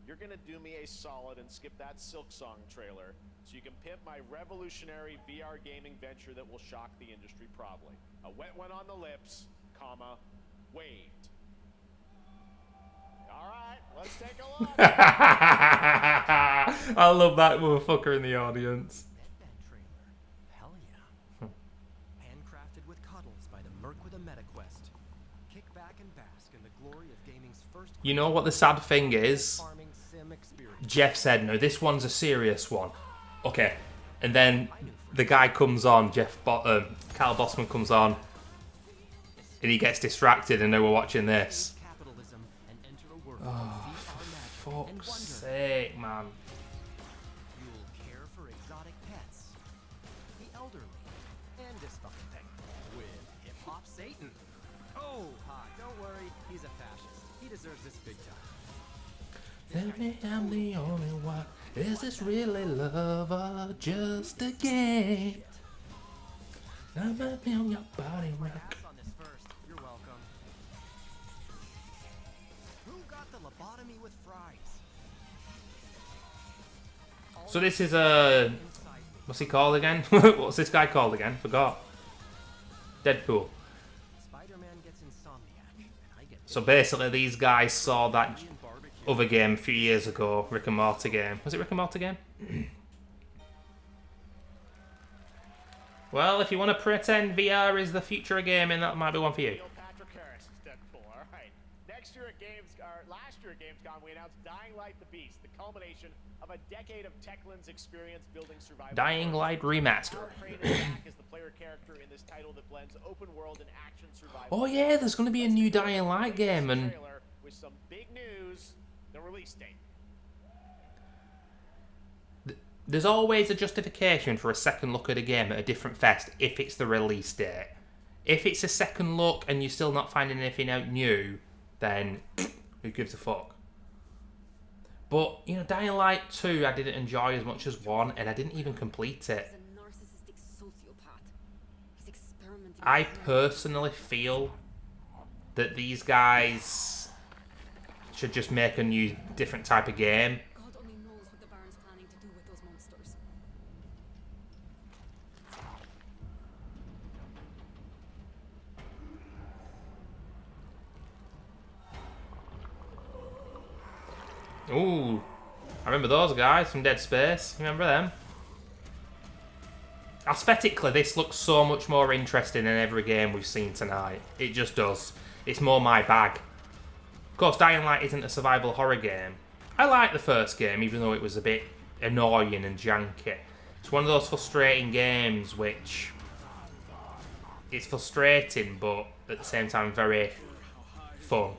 Speaker 2: you're gonna do me a solid and skip that Silk Song trailer so you can pimp my revolutionary VR gaming venture that will shock the industry probably. A wet one on the lips, comma, waved. All right, let's take a look.
Speaker 1: I love that motherfucker in the audience.
Speaker 19: Handcrafted with cuddles by the Merc with a MetaQuest. Kick back and bask in the glory of gaming's first.
Speaker 1: You know what the sad thing is? Jeff said, no, this one's a serious one. Okay. And then the guy comes on, Kyle Bossman comes on, and he gets distracted, and they were watching this. Oh, for fuck's sake, man.
Speaker 19: You'll care for exotic pets, the elderly, and this fucking thing with Hip Hop Satan. Oh, hi, don't worry, he's a fascist. He deserves this big time.
Speaker 1: Tell me I'm the only one. Is this really love or just a game? I'm a feel your body rock.
Speaker 19: On this first, you're welcome. Who got the lobotomy with fries?
Speaker 1: So this is a... What's he called again? What's this guy called again? Forgot. Deadpool.
Speaker 19: Spider-Man gets insomniac, and I get
Speaker 1: So basically these guys saw that other game a few years ago, Rick and Morty game. Was it Rick and Morty game? Well, if you want to pretend VR is the future of gaming, that might be one for you.
Speaker 2: Patrick Harris is Deadpool. All right. Last year at Gamescom, we announced Dying Light: The Beast, the culmination of a decade of Techland's experience building survival.
Speaker 1: Dying Light Remaster.
Speaker 2: Is the player character in this title that blends open world and action survival.
Speaker 1: Oh yeah, there's going to be a new Dying Light game, and
Speaker 2: with some big news, the release date.
Speaker 1: there's always a justification for a second look at a game at a different fest if it's the release date. If it's a second look and you're still not finding anything out new, then who gives a fuck? But, you know, Dying Light 2 I didn't enjoy as much as 1, and I didn't even complete it. I personally feel that these guys should just make a new, different type of game.
Speaker 13: God only knows what the Baron's planning to do with those monsters.
Speaker 1: Ooh, I remember those guys from Dead Space. You remember them? Aesthetically, this looks so much more interesting than every game we've seen tonight. It just does. It's more my bag. Of course, Dying Light isn't a survival horror game. I like the first game, even though it was a bit annoying and janky. It's one of those frustrating games which... it's frustrating, but at the same time very fun.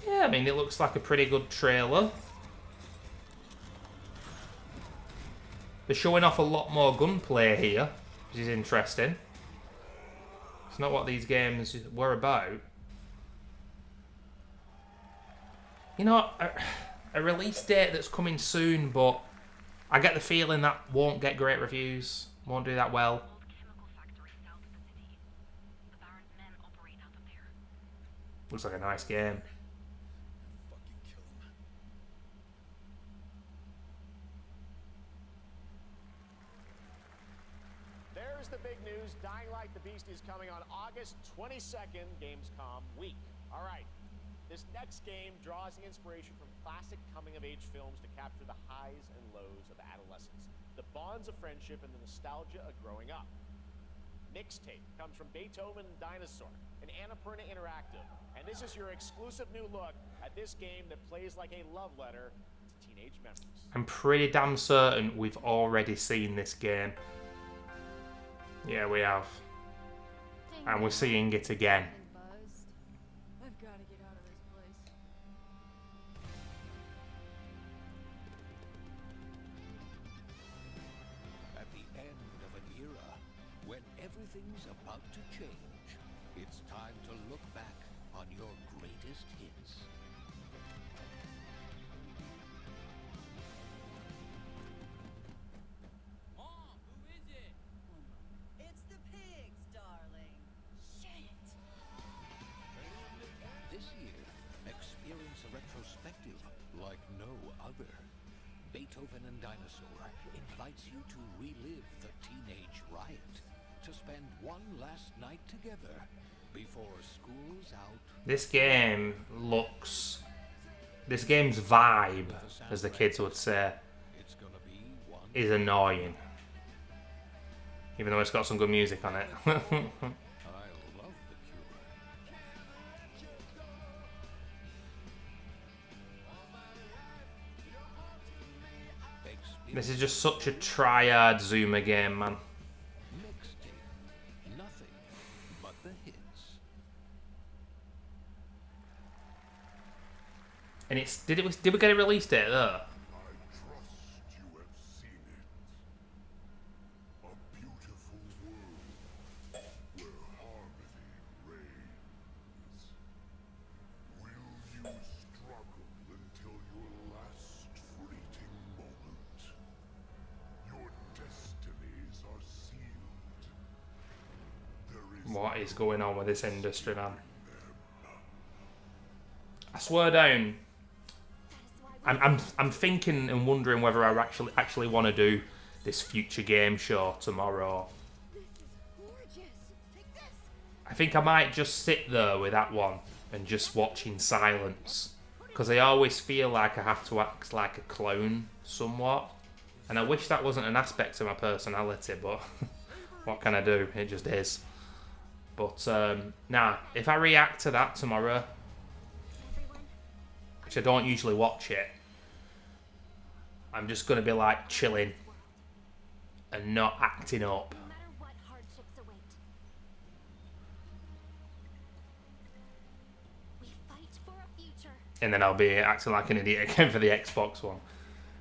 Speaker 1: Yeah, I mean, it looks like a pretty good trailer. They're showing off a lot more gunplay here, which is interesting. It's not what these games were about. You know, a release date that's coming soon, but I get the feeling that won't get great reviews, won't do that well. Looks like a nice game.
Speaker 2: There's the big news. Dying Light the Beast is coming on August 22nd, Gamescom week. All right. This next game draws the inspiration from classic coming-of-age films to capture the highs and lows of adolescence, the bonds of friendship, and the nostalgia of growing up. Mixtape comes from Beethoven and Dinosaur, an Annapurna Interactive, and this is your exclusive new look at this game that plays like a love letter to teenage memories.
Speaker 1: I'm pretty damn certain we've already seen this game. Yeah, we have. And we're seeing it again.
Speaker 13: I've got to get out of this place.
Speaker 6: At the end of an era, when everything's about to change, it's time to look back on your greatest hits.
Speaker 20: Mom, who is it?
Speaker 21: It's the pigs, darling. Shit!
Speaker 6: This year, experience a retrospective like no other. Beethoven and Dinosaur invites you to relive the teenage riot, to spend one last night together before school's out.
Speaker 1: This game looks... this game's vibe, as the kids would say, is annoying. Even though it's got some good music on it.
Speaker 6: I love the Cure.
Speaker 1: This is just such a tryhard Zoomer game, man.
Speaker 6: Mixtape. Nothing but the hits.
Speaker 1: And it's did we get a release date though? What is going on with this industry, man? I swear down. I'm thinking and wondering whether I actually want to do this future game show tomorrow. I think I might just sit there with that one and just watch in silence, because I always feel like I have to act like a clown somewhat, and I wish that wasn't an aspect of my personality, but what can I do? It just is. But nah, if I react to that tomorrow, which I don't usually watch it, I'm just going to be like chilling and not acting up.
Speaker 10: No matter what hardships await, we fight for a future.
Speaker 1: And then I'll be acting like an idiot again for the Xbox one.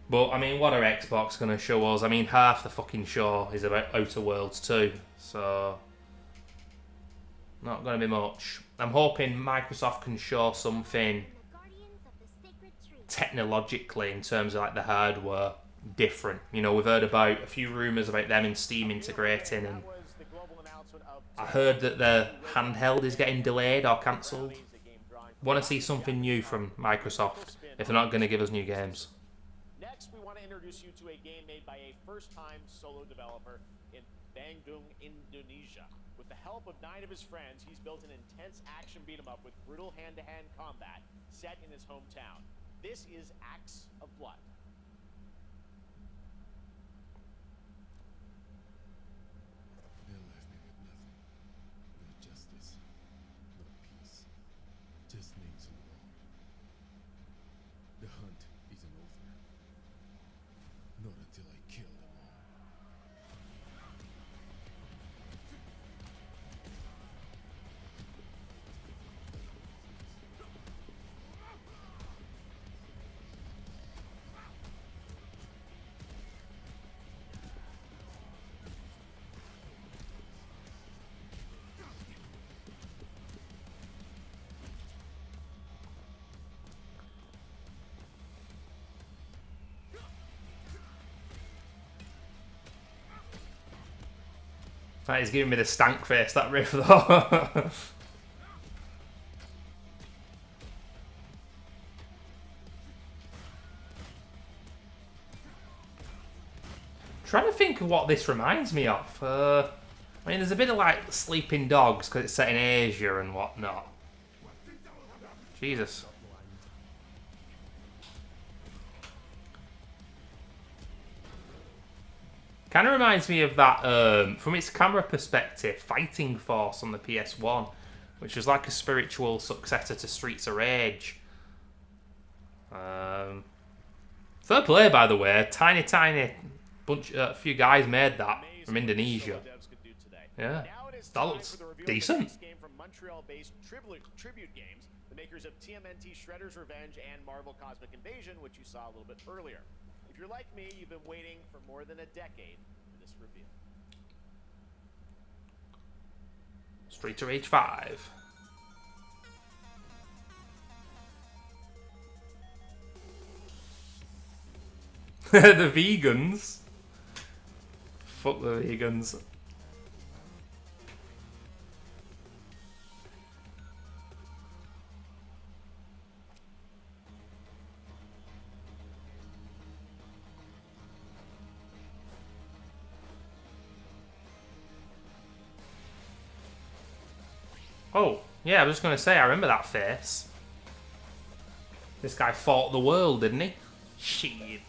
Speaker 1: But, I mean, what are Xbox going to show us? I mean, half the fucking show is about Outer Worlds 2. So, not going to be much. I'm hoping Microsoft can show something technologically in terms of, like, the hardware different. You know, we've heard about a few rumours about them and Steam integrating. And I heard that the handheld is getting delayed or cancelled. Want to see something new from Microsoft if they're not going to give us new games.
Speaker 2: Next, we want to introduce you to a game made by a first-time solo developer in Bandung, Indonesia. With the help of 9 of his friends, he's built an intense action beat-em-up with brutal hand-to-hand combat set in his hometown. This is Acts of Blood.
Speaker 3: They left me with nothing. No justice. No peace. Just names on the wall. The hunt isn't over. Not until I kill them all.
Speaker 1: That is giving me the stank face, that riff though. Trying to think of what this reminds me of. I mean, there's a bit of like Sleeping Dogs because it's set in Asia and whatnot. Jesus. Kind of reminds me of that, from its camera perspective, Fighting Force on the PS1, which was like a spiritual successor to Streets of Rage. Fair play, by the way. Tiny bunch, a few guys made that from Indonesia. Yeah, that looks decent.
Speaker 2: Game from Montreal-based Tribute Games, the makers of TMNT Shredder's Revenge and Marvel Cosmic Invasion, which you saw a little bit earlier. If you're like me, you've been waiting for more than a decade for this reveal.
Speaker 1: Streets of Rage 5. The vegans. Fuck the vegans. Oh, yeah, I was just going to say, I remember that face. This guy fought the world, didn't he? Shit.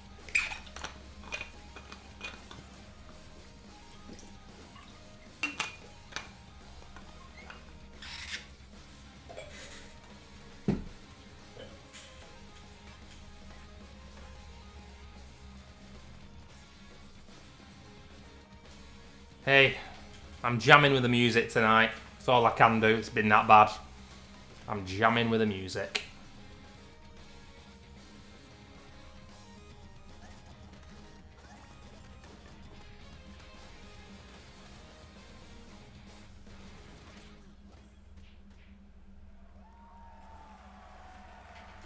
Speaker 1: Hey, I'm jamming with the music tonight. That's all I can do. It's been that bad. I'm jamming with the music.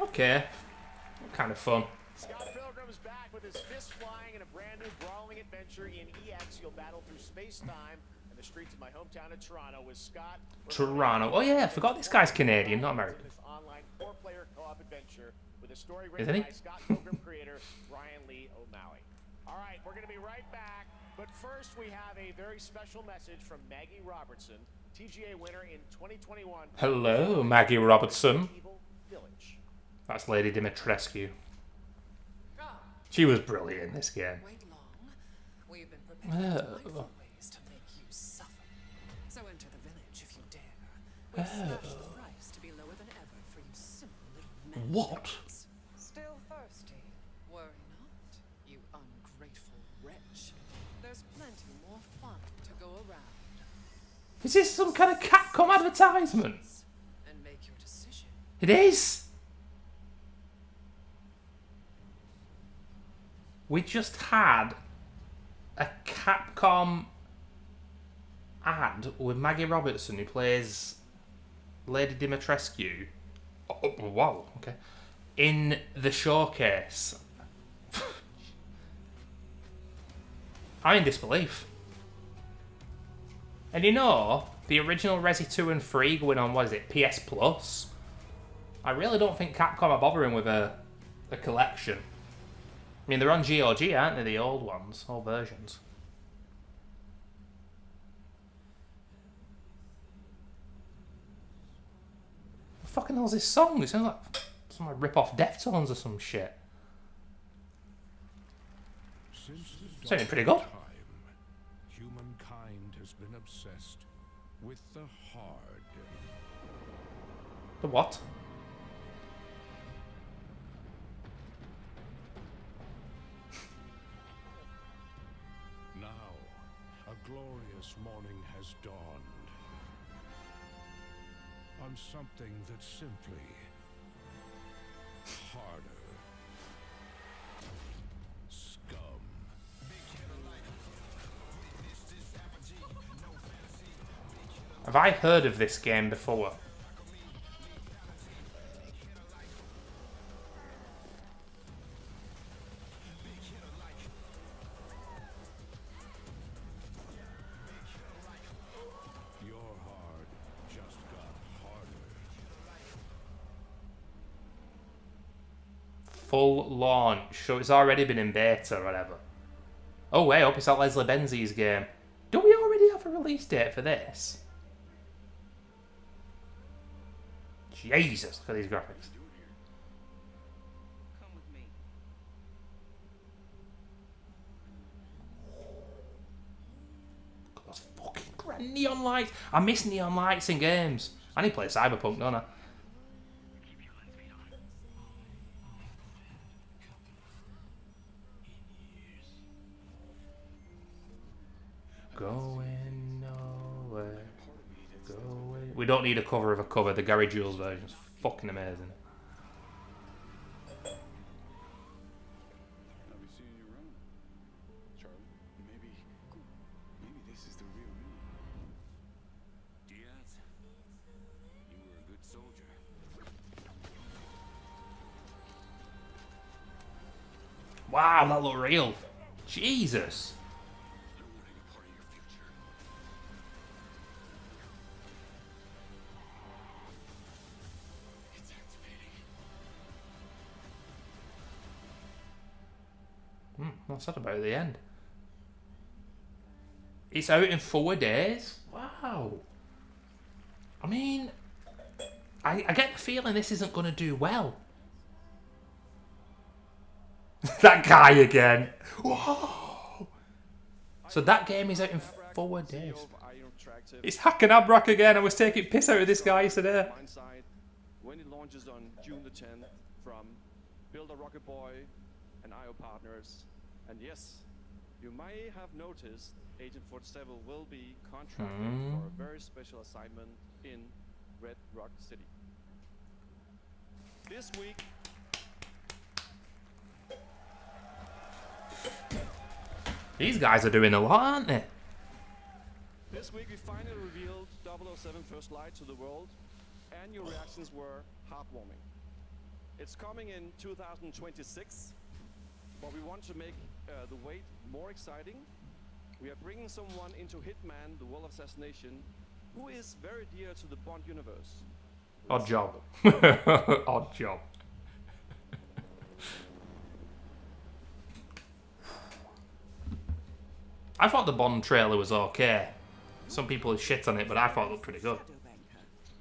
Speaker 1: Okay. Kind of fun.
Speaker 2: Scott Pilgrim's back with his fists flying in a brand new brawling adventure in EX. You'll battle through space-time and the streets of my hometown of Toronto with Scott.
Speaker 1: Toronto. Oh yeah, I forgot this guy's Canadian, not American.
Speaker 2: This online 4-player co-op adventure with a story
Speaker 1: Isn't
Speaker 2: written
Speaker 1: he?
Speaker 2: by Scott Pilgrim creator Brian Lee O'Malley. All right, we're going to be right back. But first, we have a very special message from Maggie Robertson, TGA winner in 2021.
Speaker 1: Hello, Maggie Robertson.
Speaker 2: Evil Village.
Speaker 1: That's Lady Dimitrescu. She was brilliant in this game.
Speaker 22: We've been preparing
Speaker 1: Oh.
Speaker 22: ways to make you suffer. So enter the village if you dare. We've slashed the price to be lower than ever for you simple little men.
Speaker 1: What?
Speaker 22: Still thirsty? Worry not, you ungrateful wretch. There's plenty go around.
Speaker 1: Is this some kind of Capcom advertisement?
Speaker 22: And make your decision.
Speaker 1: It is! We just had a Capcom ad with Maggie Robertson, who plays Lady Dimitrescu. Oh, wow, okay. In the showcase. I'm in disbelief. And you know, the original Resi 2 and 3 going on, what is it, PS Plus? I really don't think Capcom are bothering with a collection. I mean, they're on GOG, aren't they, the old ones, old versions? What the fucking hell's this song? It sounds like some rip-off Deftones or some shit. Sounding pretty good.
Speaker 3: Humankind has been obsessed with the hard.
Speaker 1: The what?
Speaker 3: Now, a glorious morning has dawned on something that's simply harder. Scum.
Speaker 1: Have I heard of this game before?
Speaker 3: Your hard just got harder.
Speaker 1: Full launch, so it's already been in beta or whatever. Oh wait, I hope it's not Leslie Benzie's game. Do we already have a release date for this? Jesus, look at these graphics.
Speaker 22: Come with me.
Speaker 1: Look at those fucking grand neon lights. I miss neon lights in games. I need to play Cyberpunk, don't I? Going nowhere. Going. We don't need a cover of a cover. The Gary Jules version is fucking amazing.
Speaker 3: I'll be seeing you around, Charlie. Maybe this is the real me.
Speaker 7: Diaz, you were a good soldier.
Speaker 1: Wow, that looked real. Jesus. What's that about at the end? It's out in 4 days? Wow. I mean, I get the feeling this isn't going to do well. That guy again. Whoa. So that game is out in 4 days. It's Hack and Abrak again. I was taking piss out of this guy today.
Speaker 16: When it launches on June the 10th from Builder Rocket Boy and IO Partners. And yes, you may have noticed Agent 47 will be contracted for a very special assignment in Red Rock City. This week,
Speaker 1: These guys are doing a lot, aren't they?
Speaker 16: This week we finally revealed 007 First Light to the world, and your reactions were heartwarming. It's coming in 2026, but we want to make the wait more exciting. We are bringing someone into Hitman, the World of Assassination, who is very dear to the Bond universe.
Speaker 1: Odd job. Odd job. I thought the Bond trailer was okay. Some people had shit on it, but I thought it looked pretty good.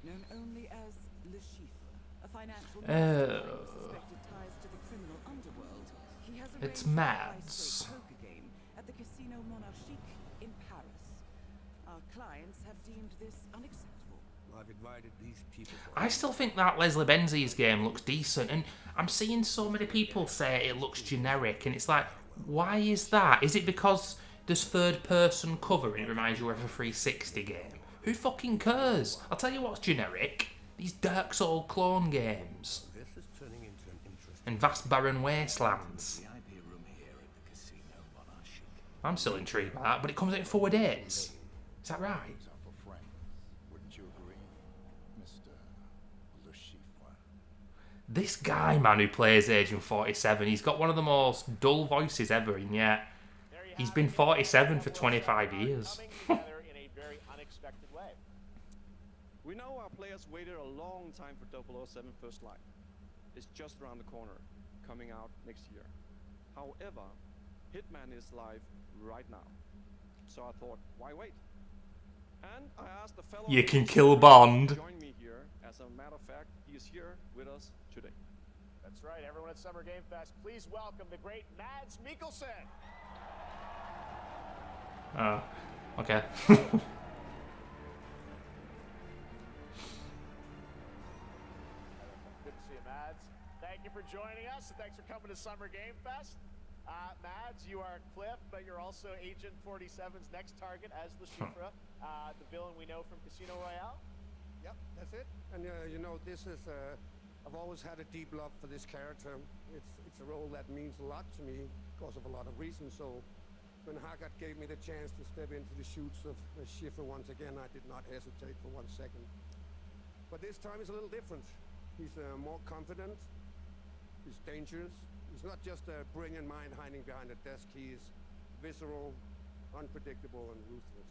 Speaker 8: Known only as Le Chiffre, a financial mastermind with suspected ties to the criminal underworld. He has
Speaker 1: It's
Speaker 8: arranged a
Speaker 1: Mads.
Speaker 8: high-stakes poker game at the Casino Monarchique in Paris. Our clients have deemed this unacceptable.
Speaker 9: I've invited these people.
Speaker 1: I still think that Leslie Benzie's game looks decent, and I'm seeing so many people say it looks generic, and it's like, why is that? Is it because Does third person cover and it reminds you of a 360 game? Who fucking cares? I'll tell you what's generic. These Dark Souls clone games. And Vast Barren Wastelands. I'm still intrigued by that, but it comes out in 4 days. Is that right? This guy, man, who plays Agent 47, he's got one of the most dull voices ever, and yet he's been 47 for 25 years.
Speaker 16: We know our players waited a long time for 007 First Light. It's just around the corner, coming out next year. However, Hitman is live right now. So I thought, why wait? And I asked the fellow
Speaker 1: You can kill Bond.
Speaker 16: to join me here. As a matter of fact, he is here with us today.
Speaker 2: That's right, everyone at Summer Game Fest, please welcome the great Mads Mikkelsen.
Speaker 1: Oh, okay.
Speaker 2: Good to see you, Mads. Thank you for joining us, and thanks for coming to Summer Game Fest. Mads, you are Cliff, but you're also Agent 47's next target as Le Chiffre, the villain we know from Casino Royale.
Speaker 11: Yep, that's it. And you know, this is I've always had a deep love for this character. It's a role that means a lot to me because of a lot of reasons. So when Haggard gave me the chance to step into the shoes of Le Chiffre once again, I did not hesitate for 1 second. But this time is a little different. He's more confident. He's dangerous. He's not just a brilliant mind hiding behind a desk. He is visceral, unpredictable, and ruthless.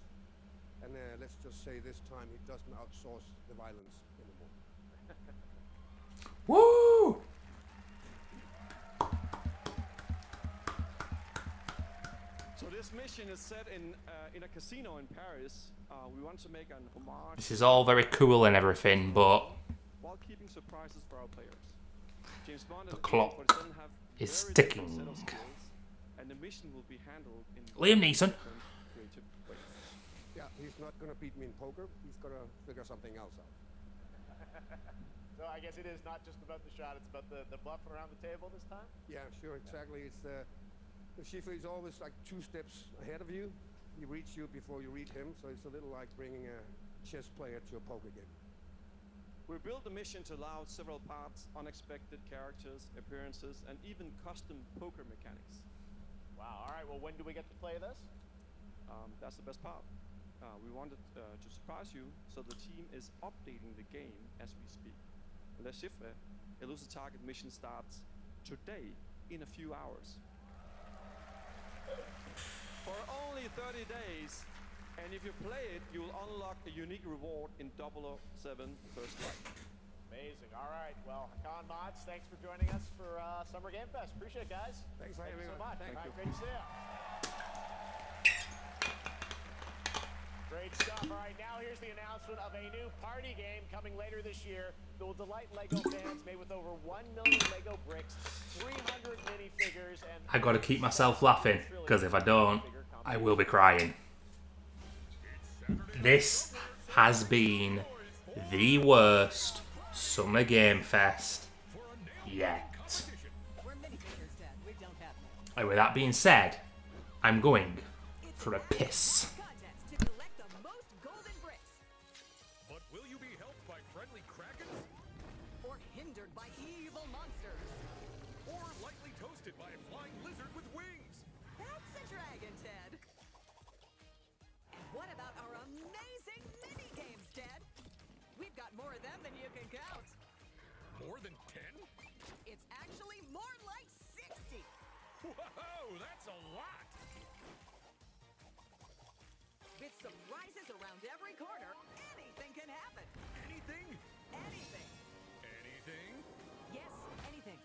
Speaker 11: And let's just say this time he doesn't outsource the violence anymore.
Speaker 1: Woo!
Speaker 16: So this mission is set in a casino in Paris. We want to make an homage.
Speaker 1: This is all very cool and everything, but
Speaker 16: while keeping surprises for our players. James Bond
Speaker 1: the
Speaker 16: and
Speaker 1: clock
Speaker 16: Agent 47 have
Speaker 1: is
Speaker 16: very
Speaker 1: ticking.
Speaker 16: different set of skills, and the mission will be handled in
Speaker 1: Liam Neeson.
Speaker 16: different creative ways.
Speaker 11: Yeah, he's not gonna beat me in poker. He's gonna figure something else out.
Speaker 2: So I guess it is not just about the shot, it's about the bluffing around the table this time?
Speaker 11: Yeah, sure, exactly. It's Le Chiffre is always like 2 steps ahead of you. He reads you before you read him, so it's a little like bringing a chess player to a poker game.
Speaker 16: We built the mission to allow several parts, unexpected characters, appearances, and even custom poker mechanics.
Speaker 2: Wow, all right, well, when do we get to play this?
Speaker 16: That's the best part. We wanted to surprise you, so the team is updating the game as we speak. Le Chiffre, Elusive Target mission starts today in a few hours. For only 30 days, and if you play it, you will unlock a unique reward in 007 First Light.
Speaker 2: Amazing. All right. Well, Hakan Mods, thanks for joining us for Summer Game Fest. Appreciate it, guys.
Speaker 11: Thanks for having
Speaker 2: you
Speaker 11: me.
Speaker 2: so much.
Speaker 11: Thank
Speaker 2: All right,
Speaker 11: you.
Speaker 2: great to see you. Great stuff. All right, now here's the announcement of a new party game coming later this year that will delight LEGO fans, made with over 1 million LEGO bricks, 300 minifigures, and...
Speaker 1: I gotta keep myself laughing, because if I don't, I will be crying. This has been the worst Summer Game Fest yet. And with that being said, I'm going for a piss.
Speaker 3: But will you be helped by friendly krakens?
Speaker 8: Or hindered by evil monsters?
Speaker 3: Or lightly toasted by a flying lizard with wings?
Speaker 8: That's a dragon, Ted. And what about our amazing mini games, Ted? We've got more of them than you can count.
Speaker 3: More than 10?
Speaker 8: It's actually more like 60.
Speaker 3: Whoa, that's a lot!
Speaker 8: With surprises around every corner, anything can happen.
Speaker 3: Anything?
Speaker 8: Anything.
Speaker 3: Anything?
Speaker 8: Yes, anything.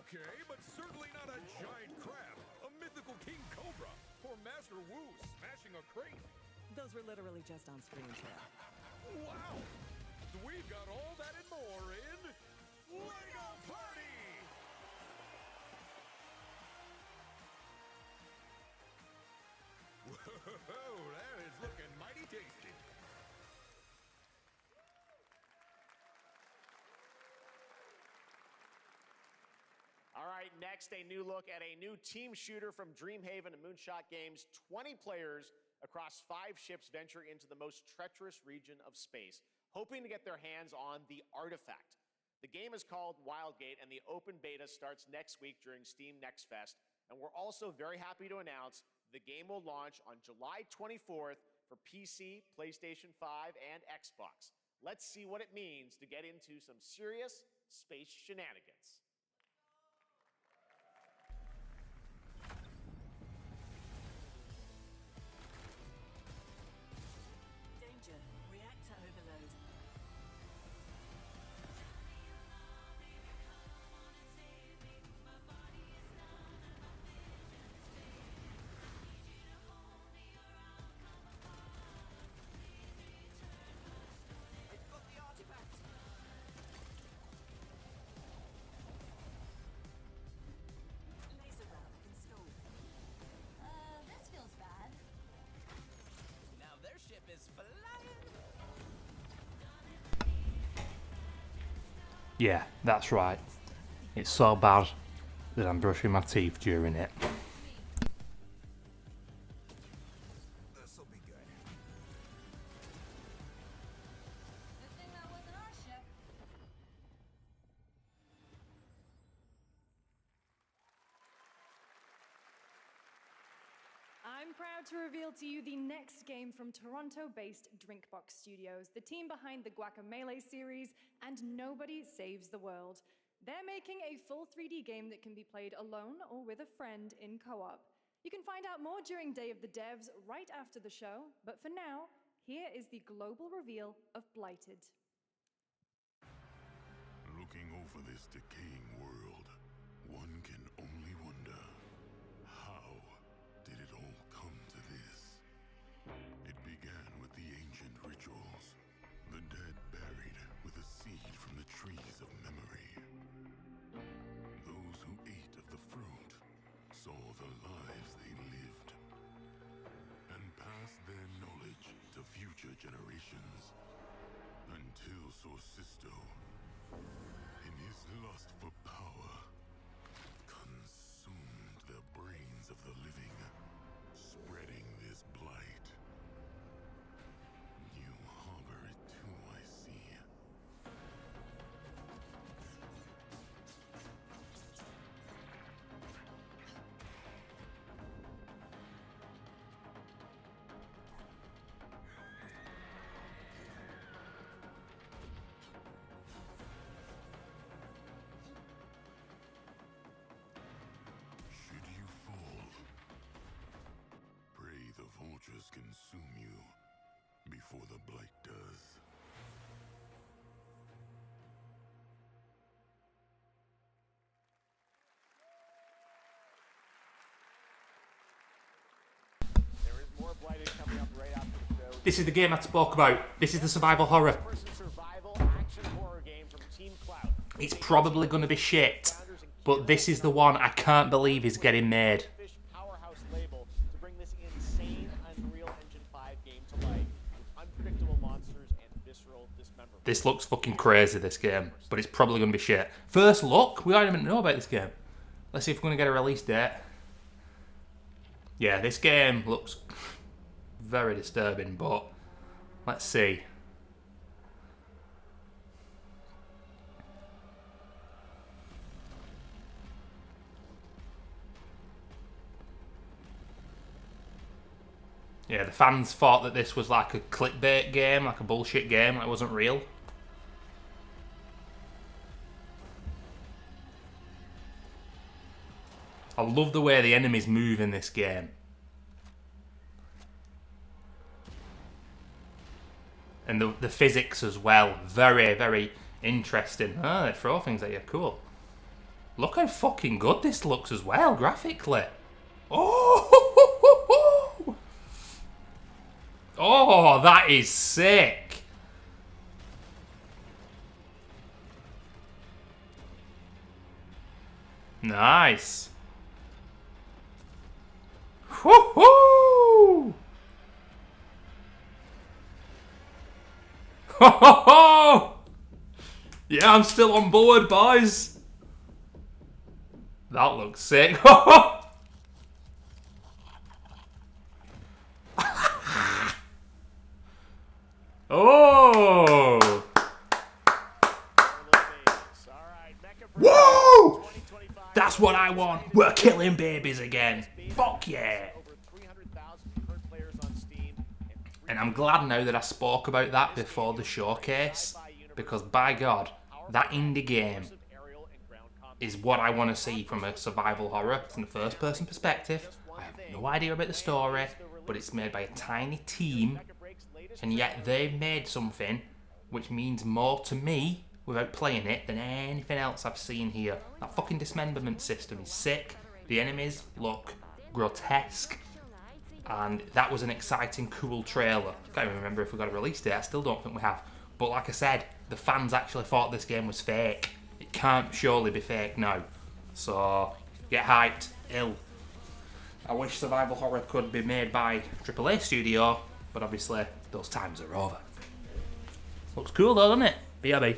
Speaker 3: Okay, but certainly not a giant crab, a mythical king cobra, or Master Wu smashing a crate.
Speaker 8: Those were literally just on screen, Ted.
Speaker 3: Wow! We've got all that and more in LEGO Party! Whoa, that is looking mighty tasty.
Speaker 2: All right, right, next, a new look at a new team shooter from Dreamhaven and Moonshot Games. 20 players across 5 ships venture into the most treacherous region of space, hoping to get their hands on the artifact. The game is called Wildgate, and the open beta starts next week during Steam Next Fest. And we're also very happy to announce the game will launch on July 24th for PC, PlayStation 5, and Xbox. Let's see what it means to get into some serious space shenanigans.
Speaker 21: Danger. Reactor overload.
Speaker 19: I've got the artifact.
Speaker 21: Laser round installed.
Speaker 10: This feels bad.
Speaker 19: Now their ship is flying.
Speaker 1: Yeah, that's right. It's so bad that I'm brushing my teeth during it.
Speaker 19: This'll be good.
Speaker 10: Good thing that wasn't our ship.
Speaker 5: I'm proud to reveal to you the next game from Toronto-based Drinkbox Studios, the team behind the Guacamelee series and Nobody Saves the World. They're making a full 3D game that can be played alone or with a friend in co-op. You can find out more during Day of the Devs right after the show, but for now, here is the global reveal of Blighted.
Speaker 3: Looking over this decaying world, one can only wonder, how did it all come to this? It began with the ancient rituals, the dead buried with a seed from the trees of memory. Those who ate of the fruit saw the lives they lived and passed their knowledge to future generations until Sorcisto, in his lust for power, consumed the brains of the living, spreading this blight. You harbor it too, I see. Should you fall, pray the vultures consume you before the blight does.
Speaker 2: There is more Blighted coming up right after the show.
Speaker 1: This is the game I spoke about. This is the survival horror.
Speaker 2: First-person survival action horror game from Team Cloud.
Speaker 1: It's probably going to be shit, but this is the one I can't believe is getting made.
Speaker 2: Fish powerhouse label to bring this insane Unreal Engine 5 game to life with unpredictable monsters and visceral dismemberment.
Speaker 1: This looks fucking crazy, this game, but it's probably going to be shit. First look, we don't even know about this game. Let's see if we're going to get a release date. Yeah, this game looks very disturbing, but let's see. Yeah, the fans thought that this was like a clickbait game, like a bullshit game, like it wasn't real. I love the way the enemies move in this game. And the physics as well, very, very interesting. Ah, they throw things at you, cool. Look how fucking good this looks as well, graphically. Oh, oh, that is sick. Nice. Woohoo! Ho ho ho! Yeah, I'm still on board, boys. That looks sick. Oh! Whoa! That's what I want. We're killing babies again. Fuck yeah. And I'm glad now that I spoke about that before the showcase, because by God, that indie game is what I want to see from a survival horror from the first person perspective. I have no idea about the story, but it's made by a tiny team, and yet they've made something which means more to me without playing it than anything else I've seen here. That fucking dismemberment system is sick. The enemies look grotesque. And that was an exciting, cool trailer. I can't even remember if we got a release date. I still don't think we have. But like I said, the fans actually thought this game was fake. It can't surely be fake now. So, get hyped. Ill. I wish survival horror could be made by AAA studio, but obviously those times are over. Looks cool though, doesn't it? BRB.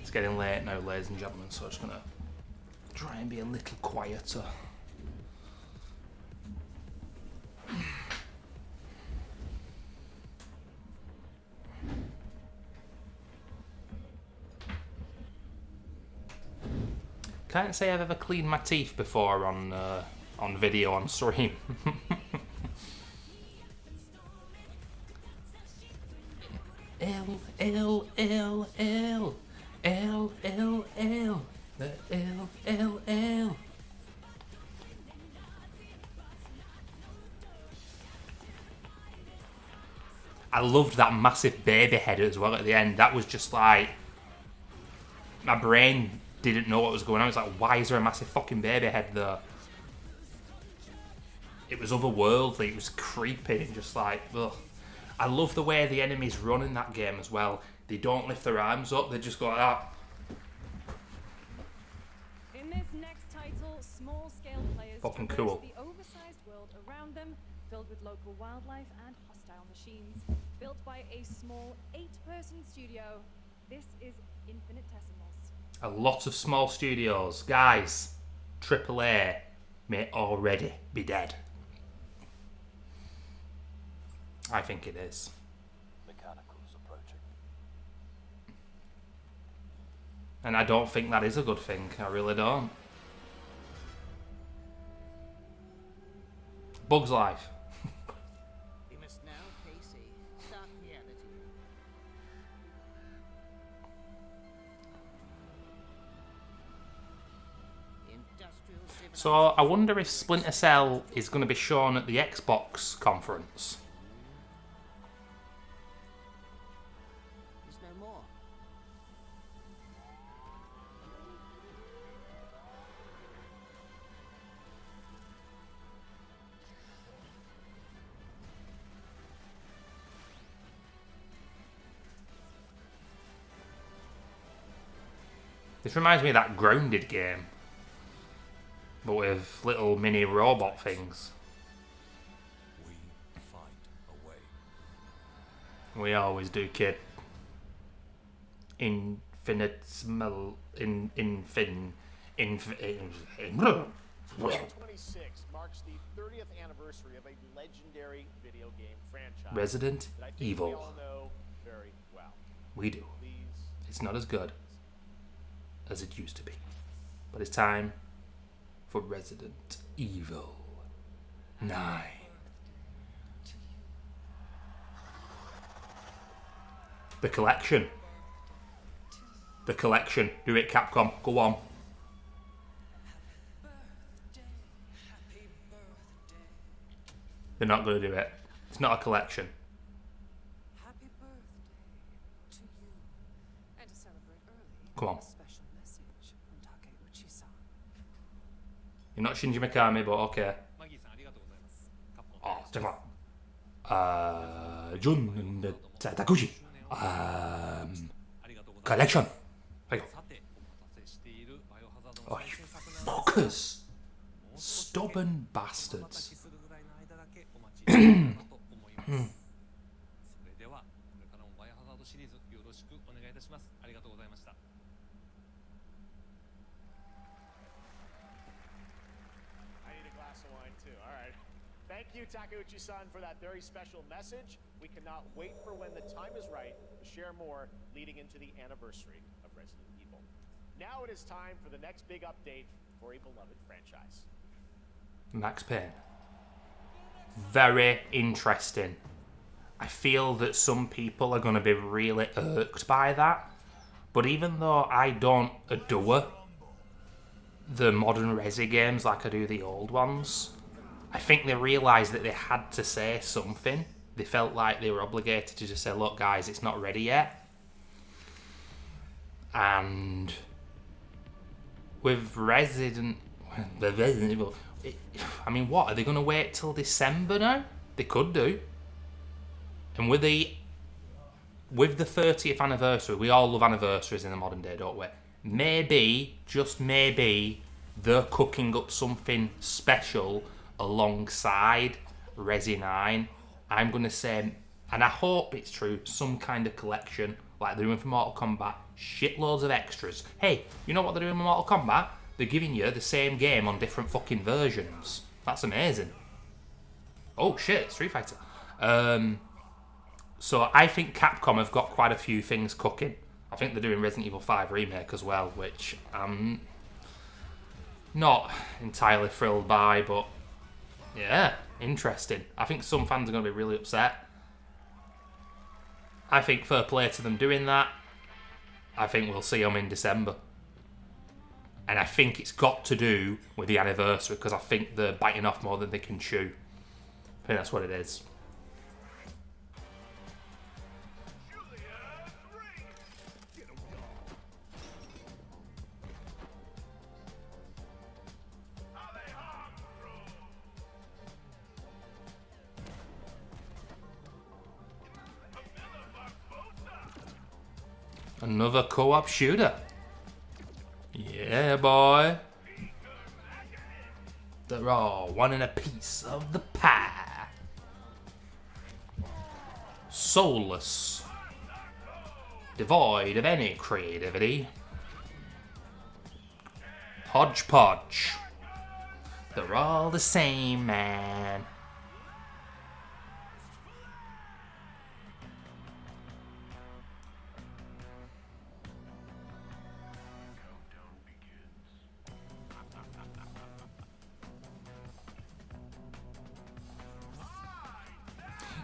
Speaker 1: It's getting late now, ladies and gentlemen, so I'm just gonna try and be a little quieter. Can't say I've ever cleaned my teeth before on video on stream. L L L L L L L the L L L. I loved that massive baby head as well at the end. That was just like, my brain didn't know what was going on. I was like, why is there a massive fucking baby head there? It was otherworldly. It was creepy and just like, ugh. I love the way the enemies run in that game as well. They don't lift their arms up. They just go like that.
Speaker 5: In this next title, small-scale players
Speaker 1: Fucking
Speaker 5: traverse
Speaker 1: cool.
Speaker 5: the oversized world around them, filled with local wildlife and hostile machines. Built by a small 8-person studio, this is Infinitesimals.
Speaker 1: A lot of small studios. Guys, AAA may already be dead. I think it is.
Speaker 4: Mechanicals approaching.
Speaker 1: And I don't think that is a good thing. I really don't. Bug's Life.
Speaker 12: We must now face a stark reality.
Speaker 1: So I wonder if Splinter Cell is going to be shown at the Xbox conference.
Speaker 12: There's no more.
Speaker 1: This reminds me of that Grounded game, but with little mini robot things.
Speaker 4: We find a way.
Speaker 1: We always do, kid. Infinitesimal. Infin.
Speaker 2: 2026 marks the 30th anniversary of a legendary video game franchise.
Speaker 1: Resident
Speaker 2: that I think
Speaker 1: Evil.
Speaker 2: We all know very well.
Speaker 1: We do.
Speaker 2: Please.
Speaker 1: It's not as good as it used to be. But it's time for Resident Evil 9. The collection. The collection. Do it, Capcom. Go on. They're not going to do it. It's not a collection.
Speaker 22: Happy birthday to you. And to celebrate early,
Speaker 1: Come on.
Speaker 22: a special message from Takeuchi.
Speaker 1: You're not Shinji Mikami, but okay.
Speaker 7: マギーさんありがとうございます。カプコン
Speaker 1: Oh, Jun Tadakushi. Collection. There you go.
Speaker 7: さて、お待たせしているバイオハザード
Speaker 1: Oh,
Speaker 7: の
Speaker 1: you
Speaker 7: 最新作なんですが
Speaker 1: fuckers. Stubborn
Speaker 7: お待た
Speaker 1: bastards.
Speaker 7: せするぐらいの間だけお待ちいただければと思います。それでは、これからもバイオハザードシリーズよろしくお願いいたします。ありがとうございました。
Speaker 2: I need a glass of wine too. All right. Thank you, Takeuchi-san, for that very special message. We cannot wait for when the time is right to share more leading into the anniversary of Resident Evil. Now it is time for the next big update for a beloved franchise.
Speaker 1: Max Payne. Very interesting. I feel that some people are going to be really irked by that. But even though I don't adore the modern Resi games like I do the old ones, I think they realised that they had to say something. They felt like they were obligated to just say, look guys, it's not ready yet. And with Resident Evil, I mean, what, are they going to wait till December now? They could do. And with the 30th anniversary, we all love anniversaries in the modern day, don't we? Maybe, just maybe, they're cooking up something special alongside Resi 9. I'm going to say, and I hope it's true, some kind of collection, like they're doing for Mortal Kombat, shitloads of extras. Hey, you know what they're doing with Mortal Kombat? They're giving you the same game on different fucking versions. That's amazing. Oh shit, Street Fighter. So I think Capcom have got quite a few things cooking. I think they're doing Resident Evil 5 Remake as well, which I'm not entirely thrilled by, but yeah, interesting. I think some fans are going to be really upset. I think fair play to them doing that. I think we'll see them in December. And I think it's got to do with the anniversary, because I think they're biting off more than they can chew. I think that's what it is. Another co-op shooter. Yeah, boy. They're all wanting a piece of the pie. Soulless. Devoid of any creativity. Hodgepodge. They're all the same, man.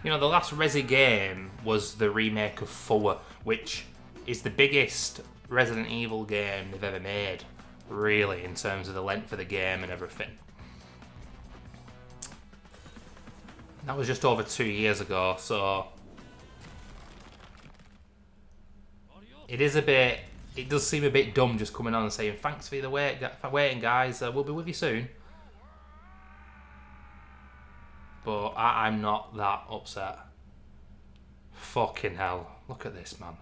Speaker 1: You know, the last Resi game was the remake of 4, which is the biggest Resident Evil game they've ever made, really, in terms of the length of the game and everything. That was just over 2 years ago, so it does seem a bit dumb just coming on and saying, thanks for the waiting guys, we'll be with you soon. But I'm not that upset. Fucking hell. Look at this, man.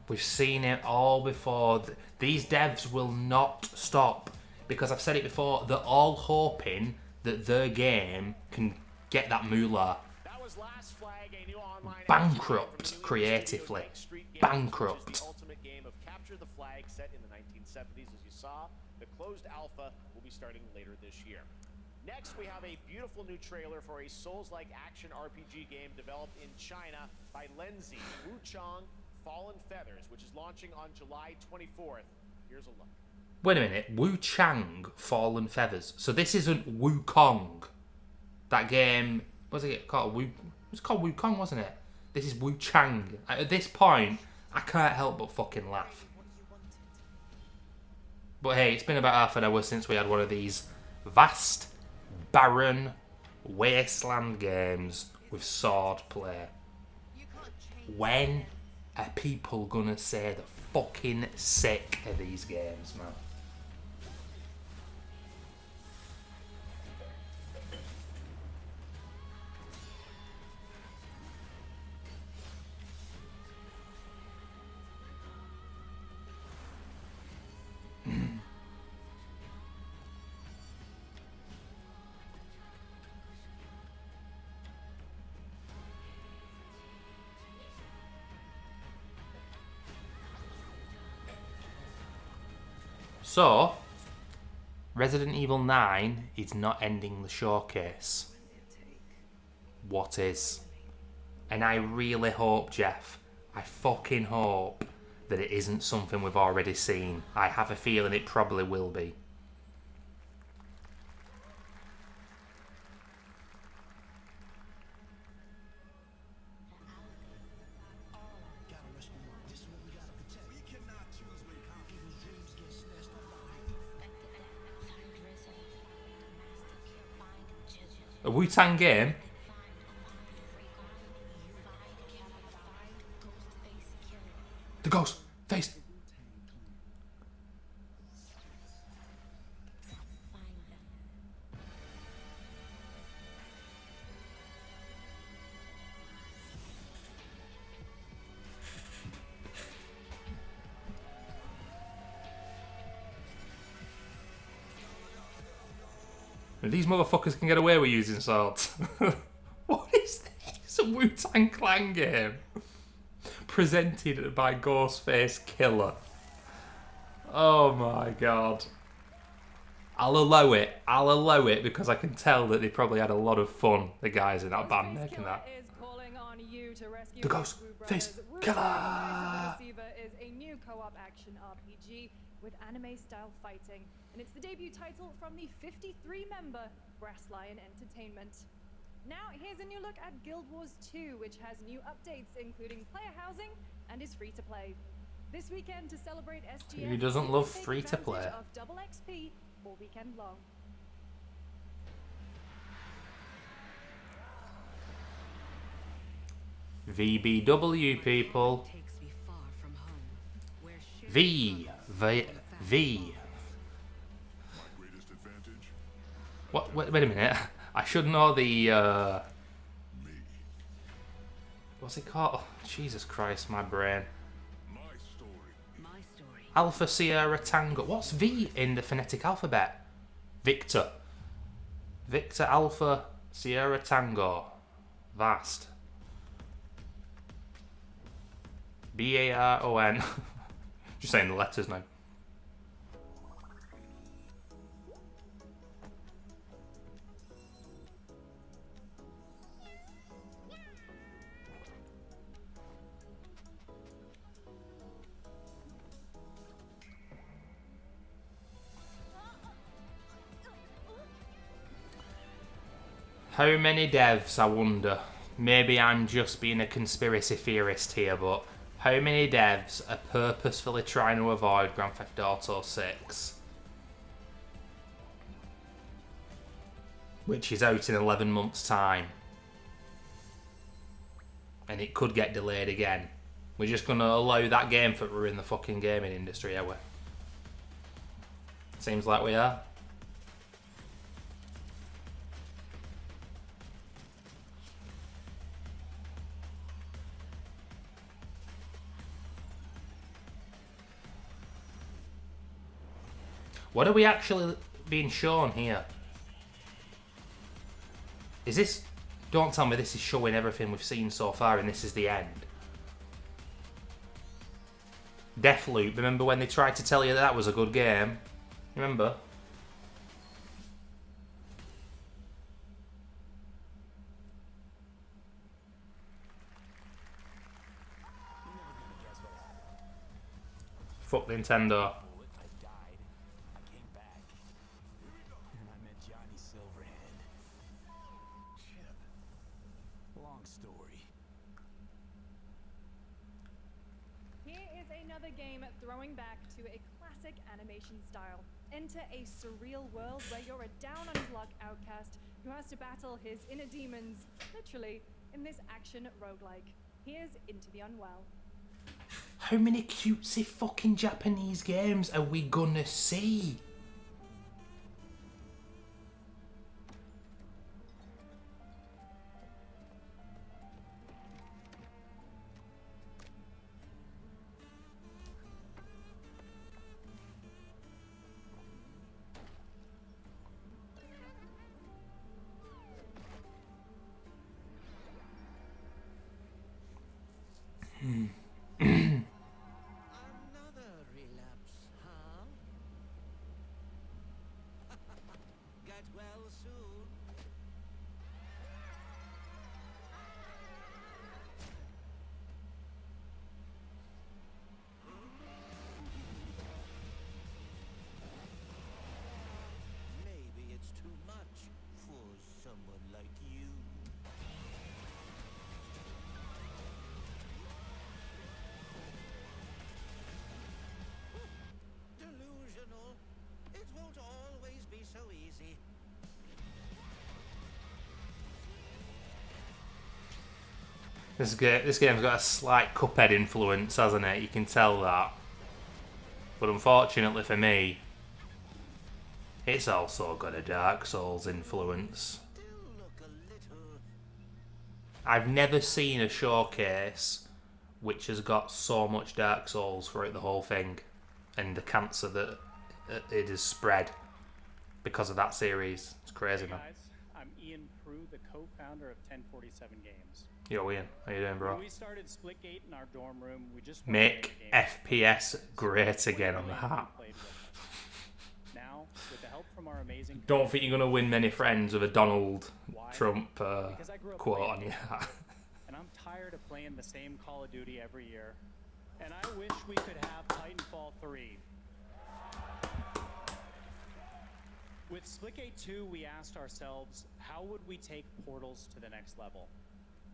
Speaker 1: We've seen it all before. These devs will not stop. Because I've said it before, they're all hoping that their game can get that moolah. Bankrupt creatively. Bankrupt.
Speaker 2: The ultimate game of capture the flag set in the 1970s, as you saw. The closed alpha will be starting later this year. Next, we have a beautiful new trailer for a Souls-like action RPG game developed in China by Lenzi, Wu Chang, Fallen Feathers, which is launching on July 24th. Here's a look.
Speaker 1: Wait a minute, Wu Chang, Fallen Feathers. So this isn't Wu Kong. That game, what was it called? It was called Wu Kong, wasn't it? This is Wu Chang. At this point, I can't help but fucking laugh. But hey, it's been about half an hour since we had one of these vast, barren, wasteland games with sword play. When are people gonna say they're fucking sick of these games, man? So, Resident Evil 9 is not ending the showcase. What is? And I really hope, Jeff, I fucking hope that it isn't something we've already seen. I have a feeling it probably will be. A Wu-Tang game? The ghost face. These motherfuckers can get away with using swords. What is this? A Wu-Tang Clan game? Presented by Ghostface Killer. Oh my god. I'll allow it because I can tell that they probably had a lot of fun, the guys in that band making that. The Ghostface Killer!
Speaker 5: Is a new co-op action RPG with anime-style fighting, and it's the debut title from the 53-member Brass Lion Entertainment. Now, here's a new look at Guild Wars 2, which has new updates, including player housing, and is free to play. This weekend, to celebrate SGF,
Speaker 1: Who doesn't love
Speaker 5: take
Speaker 1: free to play?
Speaker 5: advantage of double XP all weekend long.
Speaker 1: VBW, people. V. What? Wait a minute. I should know the. What's it called? Oh, Jesus Christ, my brain. Alpha Sierra Tango. What's V in the phonetic alphabet? Victor. Victor Alpha Sierra Tango. Vast. BARON. Just saying the letters now. How many devs, I wonder? Maybe I'm just being a conspiracy theorist here, but how many devs are purposefully trying to avoid Grand Theft Auto 6? Which is out in 11 months' time. And it could get delayed again. We're just going to allow that game for ruin the fucking gaming industry, are we? Seems like we are. What are we actually being shown here? Is this... Don't tell me this is showing everything we've seen so far and this is the end. Deathloop, remember when they tried to tell you that was a good game? Remember? Fuck Nintendo.
Speaker 5: Game throwing back to a classic animation style. Enter a surreal world where you're a down-on-his-luck outcast who has to battle his inner demons, literally, in this action roguelike. Here's Into the Unwell.
Speaker 1: How many cutesy fucking Japanese games are we gonna see?
Speaker 9: Another relapse, huh?
Speaker 14: delusional. It won't always be so easy.
Speaker 1: This game's got a slight Cuphead influence, hasn't it? You can tell that. But unfortunately for me, it's also got a Dark Souls influence. I've never seen a showcase which has got so much Dark Souls throughout the whole thing, and the cancer that it has spread because of that series. It's crazy, man.
Speaker 15: Hey guys, I'm Ian Prue, the co-founder of 1047 Games.
Speaker 1: Yo, Ian, how you doing, bro?
Speaker 15: When we started Splitgate in our dorm room, we just
Speaker 1: Make FPS great again on the hat.
Speaker 15: Now, with the help from our amazing
Speaker 1: Don't think you're gonna win many friends with a Donald Trump quote on your hat.
Speaker 15: And I'm tired of playing the same Call of Duty every year. And I wish we could have Titanfall 3. With Splitgate 2, we asked ourselves, how would we take Portals to the next level?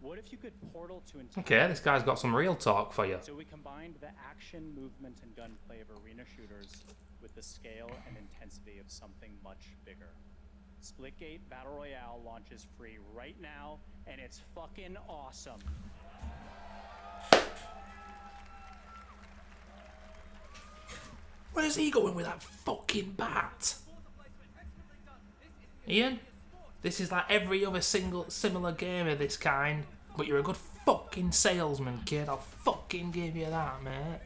Speaker 15: What if you could portal to
Speaker 1: Okay, this guy's got some real talk for you.
Speaker 15: So we combined the action, movement, and gunplay of arena shooters with the scale and intensity of something much bigger. Splitgate Battle Royale launches free right now, and it's fucking awesome.
Speaker 1: Where's he going with that fucking bat? Ian, this is like every other similar game of this kind, but you're a good fucking salesman, kid. I'll fucking give you that, mate.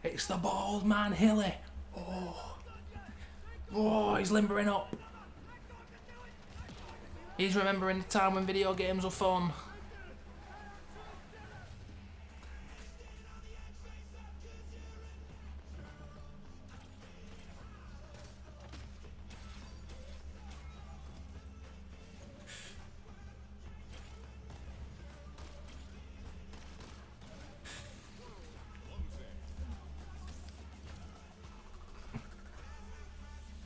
Speaker 1: It's the bald man, Hilly. Oh, he's limbering up. He's remembering the time when video games were fun.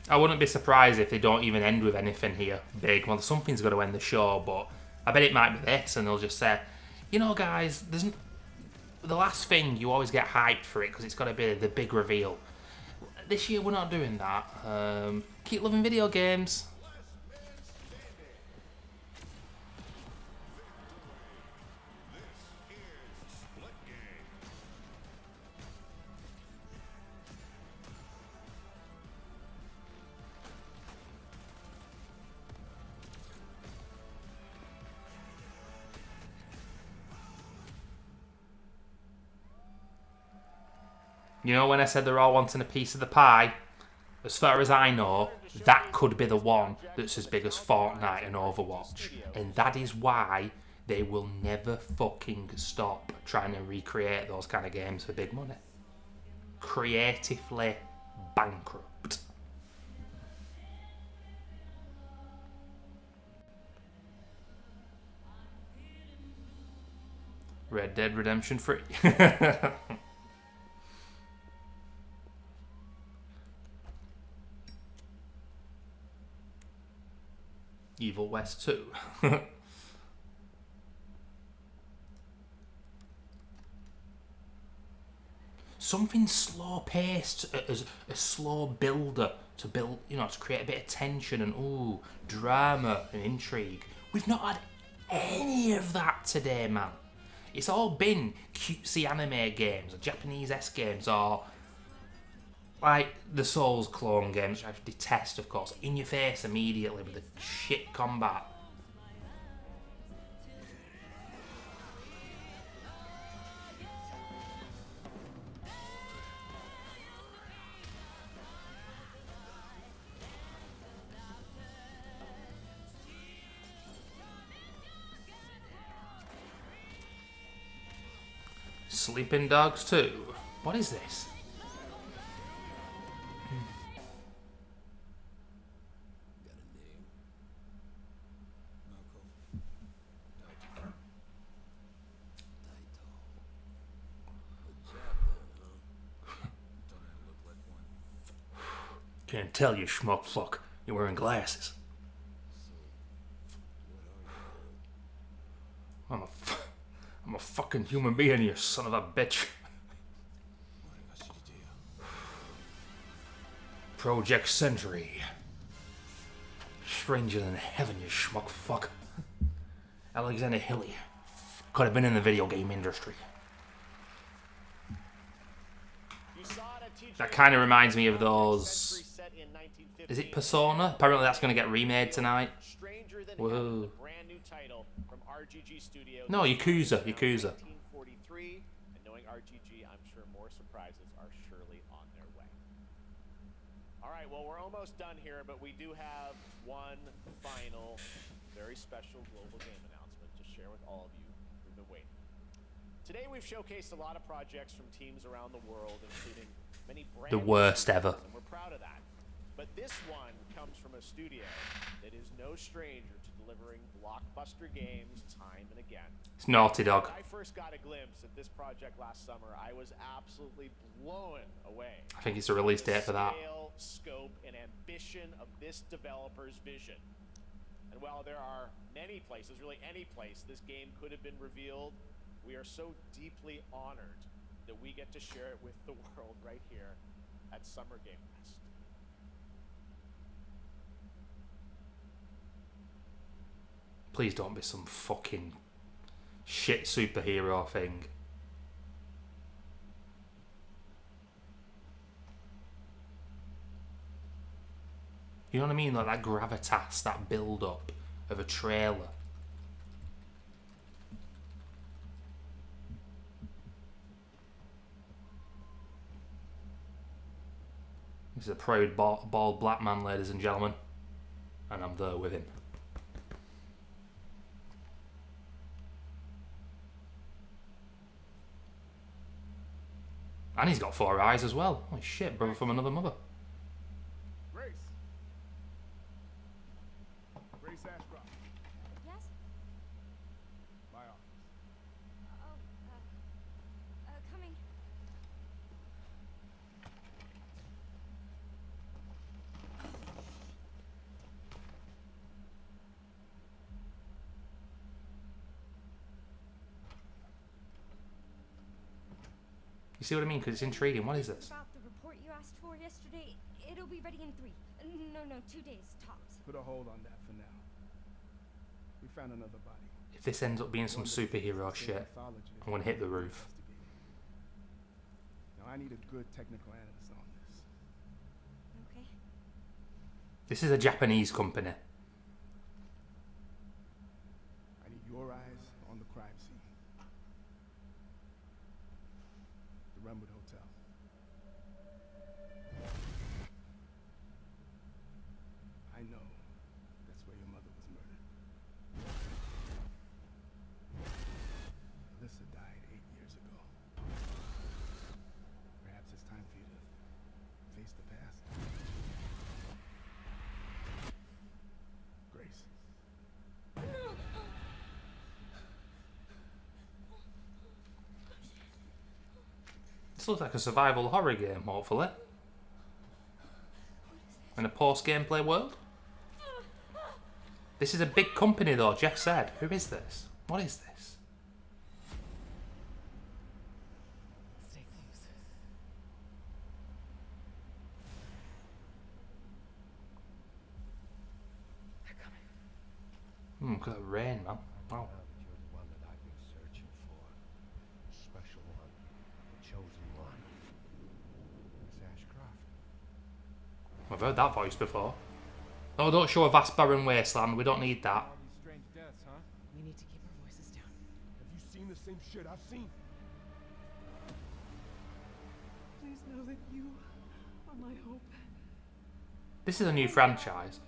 Speaker 1: I wouldn't be surprised if they don't even end with anything here big. Well, something's got to end the show, but I bet it might be this, and they'll just say, you know, guys, the last thing, you always get hyped for it because it's got to be the big reveal. This year, we're not doing that. Keep loving video games. You know when I said they're all wanting a piece of the pie? As far as I know, that could be the one that's as big as Fortnite and Overwatch. And that is why they will never fucking stop trying to recreate those kind of games for big money. Creatively bankrupt. Red Dead Redemption 3. Evil West 2. Something slow paced, as a slow builder to build, you know, to create a bit of tension and drama and intrigue. We've not had any of that today, man. It's all been cutesy anime games or Japanese-esque games or like the Souls clone games, which I detest, of course, in your face immediately with the shit combat. Sleeping Dogs 2. What is this? Can't tell you, schmuck fuck. You're wearing glasses. I'm a fucking human being, you son of a bitch. Project Sentry. Stranger Than Heaven, you schmuck fuck. Alexander Hilly. Could have been in the video game industry. That kind of reminds me of those... Is it Persona? Apparently that's going to get remade tonight. Whoa. No, Yakuza.
Speaker 2: 1943, and knowing RGG, I'm sure more surprises are surely on their way. All right, well, we're almost done here, but we do have one final, very special global game announcement to share with all of you who've been waiting. Today, we've showcased a lot of projects from teams around the world, including many brand
Speaker 1: The worst ever.
Speaker 2: and we're proud of that. But this one comes from a studio that is no stranger to delivering blockbuster games time and again.
Speaker 1: It's Naughty Dog.
Speaker 2: When I first got a glimpse at this project last summer, I was absolutely blown away.
Speaker 1: I think it's a release date for that.
Speaker 2: The scale, scope, and ambition of this developer's vision. And while there are many places, really any place, this game could have been revealed, we are so deeply honored that we get to share it with the world right here at Summer Game Fest.
Speaker 1: Please don't be some fucking shit superhero thing. You know what I mean? Like that gravitas, that build-up of a trailer. This is a proud bald black man, ladies and gentlemen. And I'm there with him. And he's got 4 eyes as well. Holy shit, brother from another mother.
Speaker 3: Grace. Grace Ashcroft.
Speaker 10: Yes?
Speaker 3: My office.
Speaker 10: Oh, coming.
Speaker 1: You see what I mean? Because it's intriguing. What is this?
Speaker 10: About the report you asked for yesterday, it'll be ready in 3. No, 2 days tops.
Speaker 3: Put a hold on that for now. We found another body.
Speaker 1: If this ends up being some superhero shit, I'm going to hit the roof.
Speaker 3: Now I need a good technical analyst on this.
Speaker 10: Okay.
Speaker 1: This is a Japanese company.
Speaker 3: I need your eyes on the crime scene. The Rumwood Hotel. I know that's where your mother was murdered. Alyssa died 8 years ago. Perhaps it's time for you to face the past. Grace.
Speaker 1: This looks like a survival horror game, hopefully. In a post-gameplay world. This is a big company though, Jeff said. Who is this? What is this?
Speaker 12: Stay close. They're coming.
Speaker 1: Look at that rain, man. Wow.
Speaker 17: You're the one that I've been searching for. Special one. The chosen one. Miss Ashcroft.
Speaker 1: I've heard that voice before. Oh, don't show a vast barren wasteland. We don't need that.
Speaker 3: All these strange deaths, huh?
Speaker 12: We need to keep our voices down.
Speaker 3: Have you seen the same shit I've seen?
Speaker 12: Please know that you are my hope.
Speaker 1: This is a new franchise.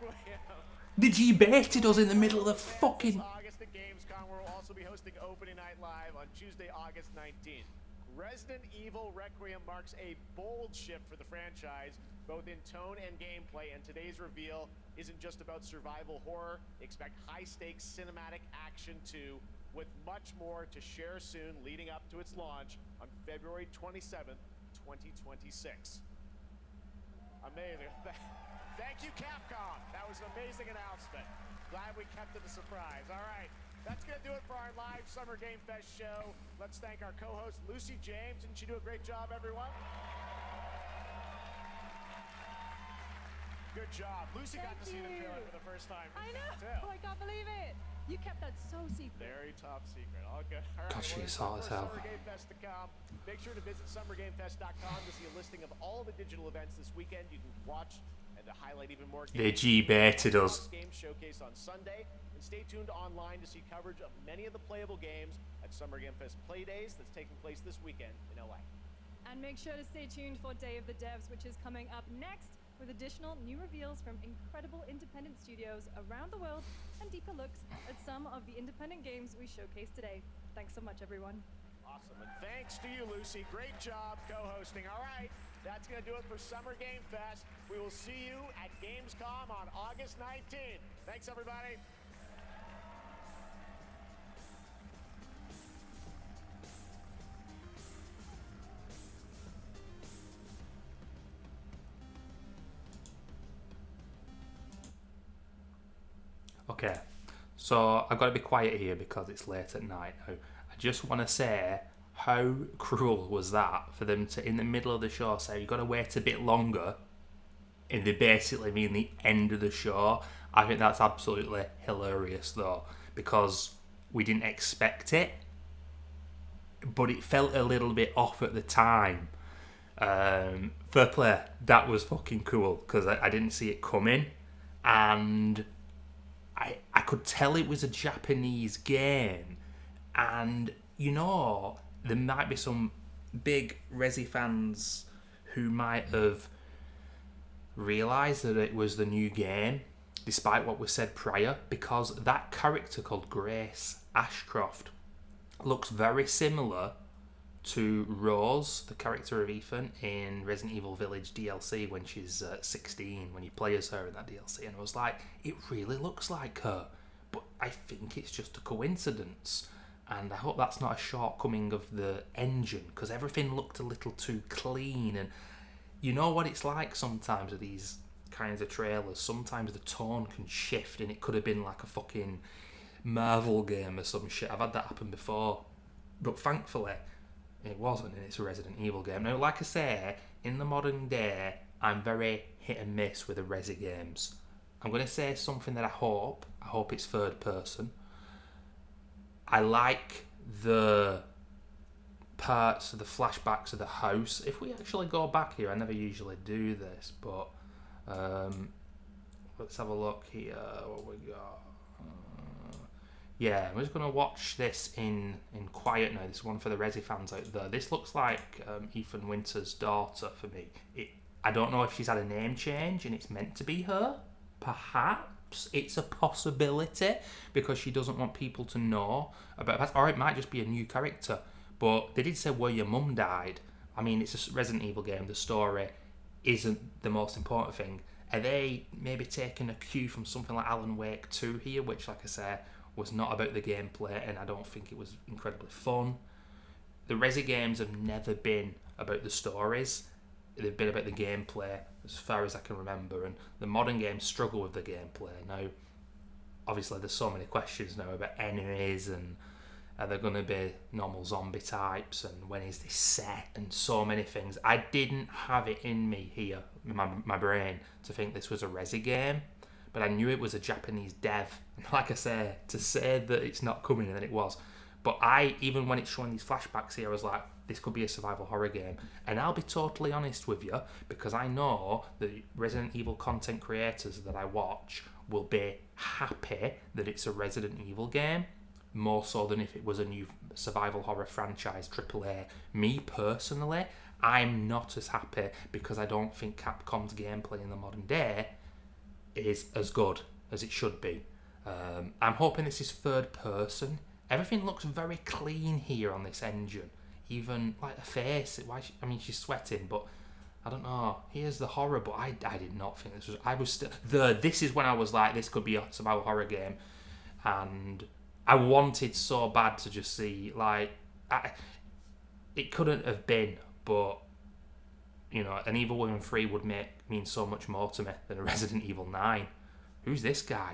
Speaker 2: Requiem.
Speaker 1: Did you baited us in the middle of the fucking...
Speaker 2: August at Gamescom, hosting opening night live on Tuesday, August 19th. Resident Evil Requiem marks a bold shift for the franchise, both in tone and gameplay, and today's reveal isn't just about survival horror. Expect high-stakes cinematic action too, with much more to share soon leading up to its launch on February 27th, 2026. Amazing. Thank you, Capcom. That was an amazing announcement. Glad we kept it a surprise. All right. That's going to do it for our live Summer Game Fest show. Let's thank our co-host, Lucy James. Didn't she do a great job, everyone? Good job. Lucy got to see the trailer for the first time.
Speaker 5: I know.
Speaker 2: Too.
Speaker 5: I can't believe it. You kept that so secret.
Speaker 2: Very top secret. All good. All right.
Speaker 1: God, she's
Speaker 2: well,
Speaker 1: hot as hell.
Speaker 2: Summer Game Fest to come. Make sure to visit summergamefest.com to see a listing of all the digital events this weekend. You can watch and to highlight even more
Speaker 1: They G-baited us.
Speaker 2: Game showcase on Sunday. Stay tuned online to see coverage of many of the playable games at Summer Game Fest Play Days that's taking place this weekend in LA.
Speaker 5: And make sure to stay tuned for Day of the Devs, which is coming up next with additional new reveals from incredible independent studios around the world and deeper looks at some of the independent games we showcased today. Thanks so much, everyone.
Speaker 2: Awesome. And thanks to you, Lucy. Great job co-hosting. All right. That's going to do it for Summer Game Fest. We will see you at Gamescom on August 19th. Thanks, everybody.
Speaker 1: Okay, so I've got to be quiet here because it's late at night now. I just want to say, how cruel was that for them to, in the middle of the show, say you've got to wait a bit longer, and they basically mean the end of the show. I think that's absolutely hilarious though, because we didn't expect it, but it felt a little bit off at the time. Fair play, that was fucking cool, because I didn't see it coming, and I could tell it was a Japanese game, and you know, there might be some big Resi fans who might have realised that it was the new game, despite what was said prior, because that character called Grace Ashcroft looks very similar to Rose, the character of Ethan in Resident Evil Village DLC when she's 16, when you play as her in that DLC, and I was like, it really looks like her, but I think it's just a coincidence, and I hope that's not a shortcoming of the engine, because everything looked a little too clean, and you know what it's like sometimes with these kinds of trailers, sometimes the tone can shift, and it could have been like a fucking Marvel game or some shit. I've had that happen before, but thankfully it wasn't, and it's a Resident Evil game. Now, like I say, in the modern day, I'm very hit and miss with the Resi games. I'm going to say something that I hope it's third person. I like the parts of the flashbacks of the house. If we actually go back here, I never usually do this, but let's have a look here, what we got. Yeah, I'm just going to watch this in quiet now. This is one for the Resi fans out there. This looks like Ethan Winter's daughter for me. I don't know if she's had a name change and it's meant to be her. Perhaps it's a possibility because she doesn't want people to know about her. Or it might just be a new character. But they did say where your mum died. I mean, it's a Resident Evil game. The story isn't the most important thing. Are they maybe taking a cue from something like Alan Wake 2 here, which, like I say, was not about the gameplay, and I don't think it was incredibly fun. The Resi games have never been about the stories. They've been about the gameplay, as far as I can remember, and the modern games struggle with the gameplay. Now, obviously, there's so many questions now about enemies, and are there going to be normal zombie types, and when is this set, and so many things. I didn't have it in me here, in my brain, to think this was a Resi game, but I knew it was a Japanese dev. Like I say, to say that it's not coming, and then it was. But even when it's showing these flashbacks here, I was like, this could be a survival horror game. And I'll be totally honest with you, because I know the Resident Evil content creators that I watch will be happy that it's a Resident Evil game, more so than if it was a new survival horror franchise, AAA. Me, personally, I'm not as happy because I don't think Capcom's gameplay in the modern day is as good as it should be. I'm hoping this is third person, Everything looks very clean here on this engine. Even like the face. I mean, she's sweating, but I don't know. Here's the horror, but I did not think this was. I was still this is when I was like, this could be a survival horror game, and I wanted so bad to just see like it couldn't have been, but you know, an Evil Within 3 would mean so much more to me than a Resident Evil 9. Who's this guy?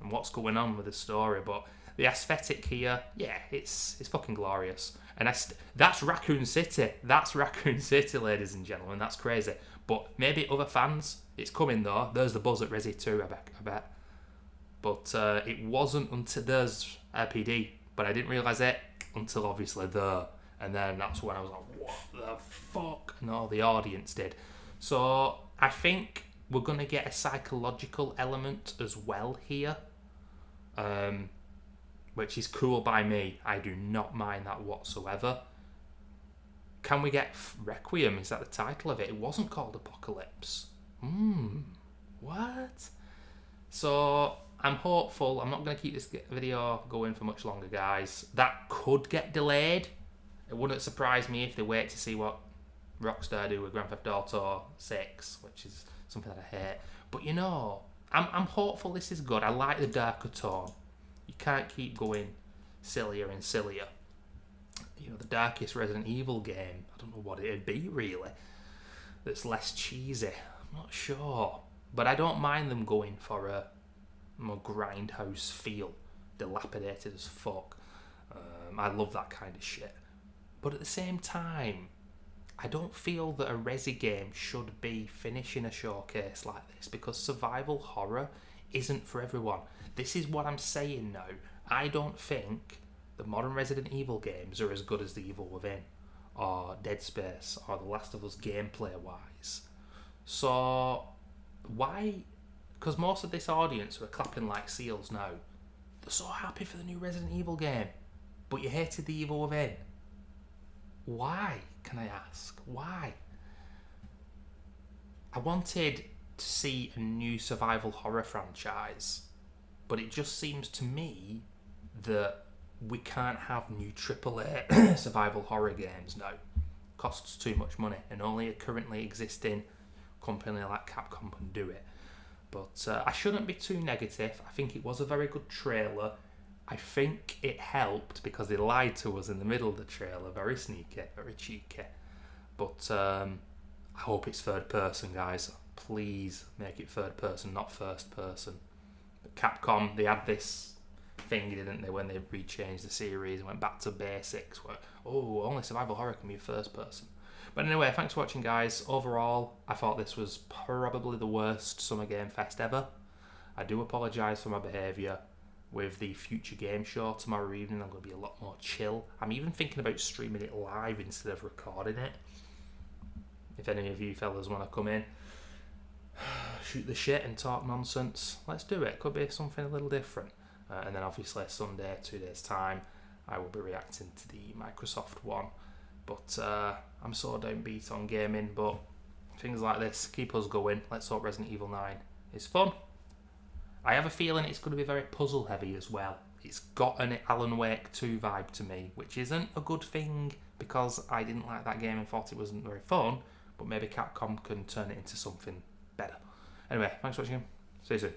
Speaker 1: And what's going on with the story? But the aesthetic here, yeah, it's fucking glorious. And that's Raccoon City. That's Raccoon City, ladies and gentlemen. That's crazy. But maybe other fans, it's coming though. There's the buzz at Resi 2, I bet. But it wasn't until there's RPD, but I didn't realise it until obviously there. And then that's when I was like, what the fuck? And all the audience did. So I think we're going to get a psychological element as well here. Which is cool by me. I do not mind that whatsoever. Can we get Requiem? Is that the title of it? It wasn't called Apocalypse. What? So I'm hopeful. I'm not going to keep this video going for much longer, guys. That could get delayed. It wouldn't surprise me if they wait to see what Rockstar do with Grand Theft Auto 6, which is something that I hate. But you know, I'm hopeful this is good. I like the darker tone. You can't keep going sillier and sillier. You know, the darkest Resident Evil game, I don't know what it'd be really, that's less cheesy. I'm not sure. But I don't mind them going for a more grindhouse feel, dilapidated as fuck. I love that kind of shit. But at the same time, I don't feel that a Resi game should be finishing a showcase like this, because survival horror isn't for everyone. This is what I'm saying now. I don't think the modern Resident Evil games are as good as The Evil Within, or Dead Space, or The Last of Us gameplay-wise. So, why? Because most of this audience who are clapping like seals now, they're so happy for the new Resident Evil game, but you hated The Evil Within. Why, can I ask? Why? I wanted to see a new survival horror franchise, but it just seems to me that we can't have new AAA survival horror games now. Costs too much money, and only a currently existing company like Capcom can do it. But I shouldn't be too negative. I think it was a very good trailer. I think it helped because they lied to us in the middle of the trailer. Very sneaky, very cheeky. But I hope it's third person, guys. Please make it third person, not first person. But Capcom, they had this thing, didn't they, when they rechanged the series and went back to basics, where, oh, only survival horror can be first person. But anyway, thanks for watching, guys. Overall, I thought this was probably the worst Summer Game Fest ever. I do apologise for my behaviour. With the future game show tomorrow evening, I'm going to be a lot more chill. I'm even thinking about streaming it live instead of recording it. If any of you fellas want to come in, shoot the shit and talk nonsense, let's do it. Could be something a little different. And then obviously Sunday, 2 days time, I will be reacting to the Microsoft one. But I'm so downbeat on gaming, but things like this keep us going. Let's hope Resident Evil 9 is fun. I have a feeling it's going to be very puzzle heavy as well. It's got an Alan Wake 2 vibe to me, which isn't a good thing because I didn't like that game and thought it wasn't very fun, but maybe Capcom can turn it into something better. Anyway, thanks for watching. See you soon.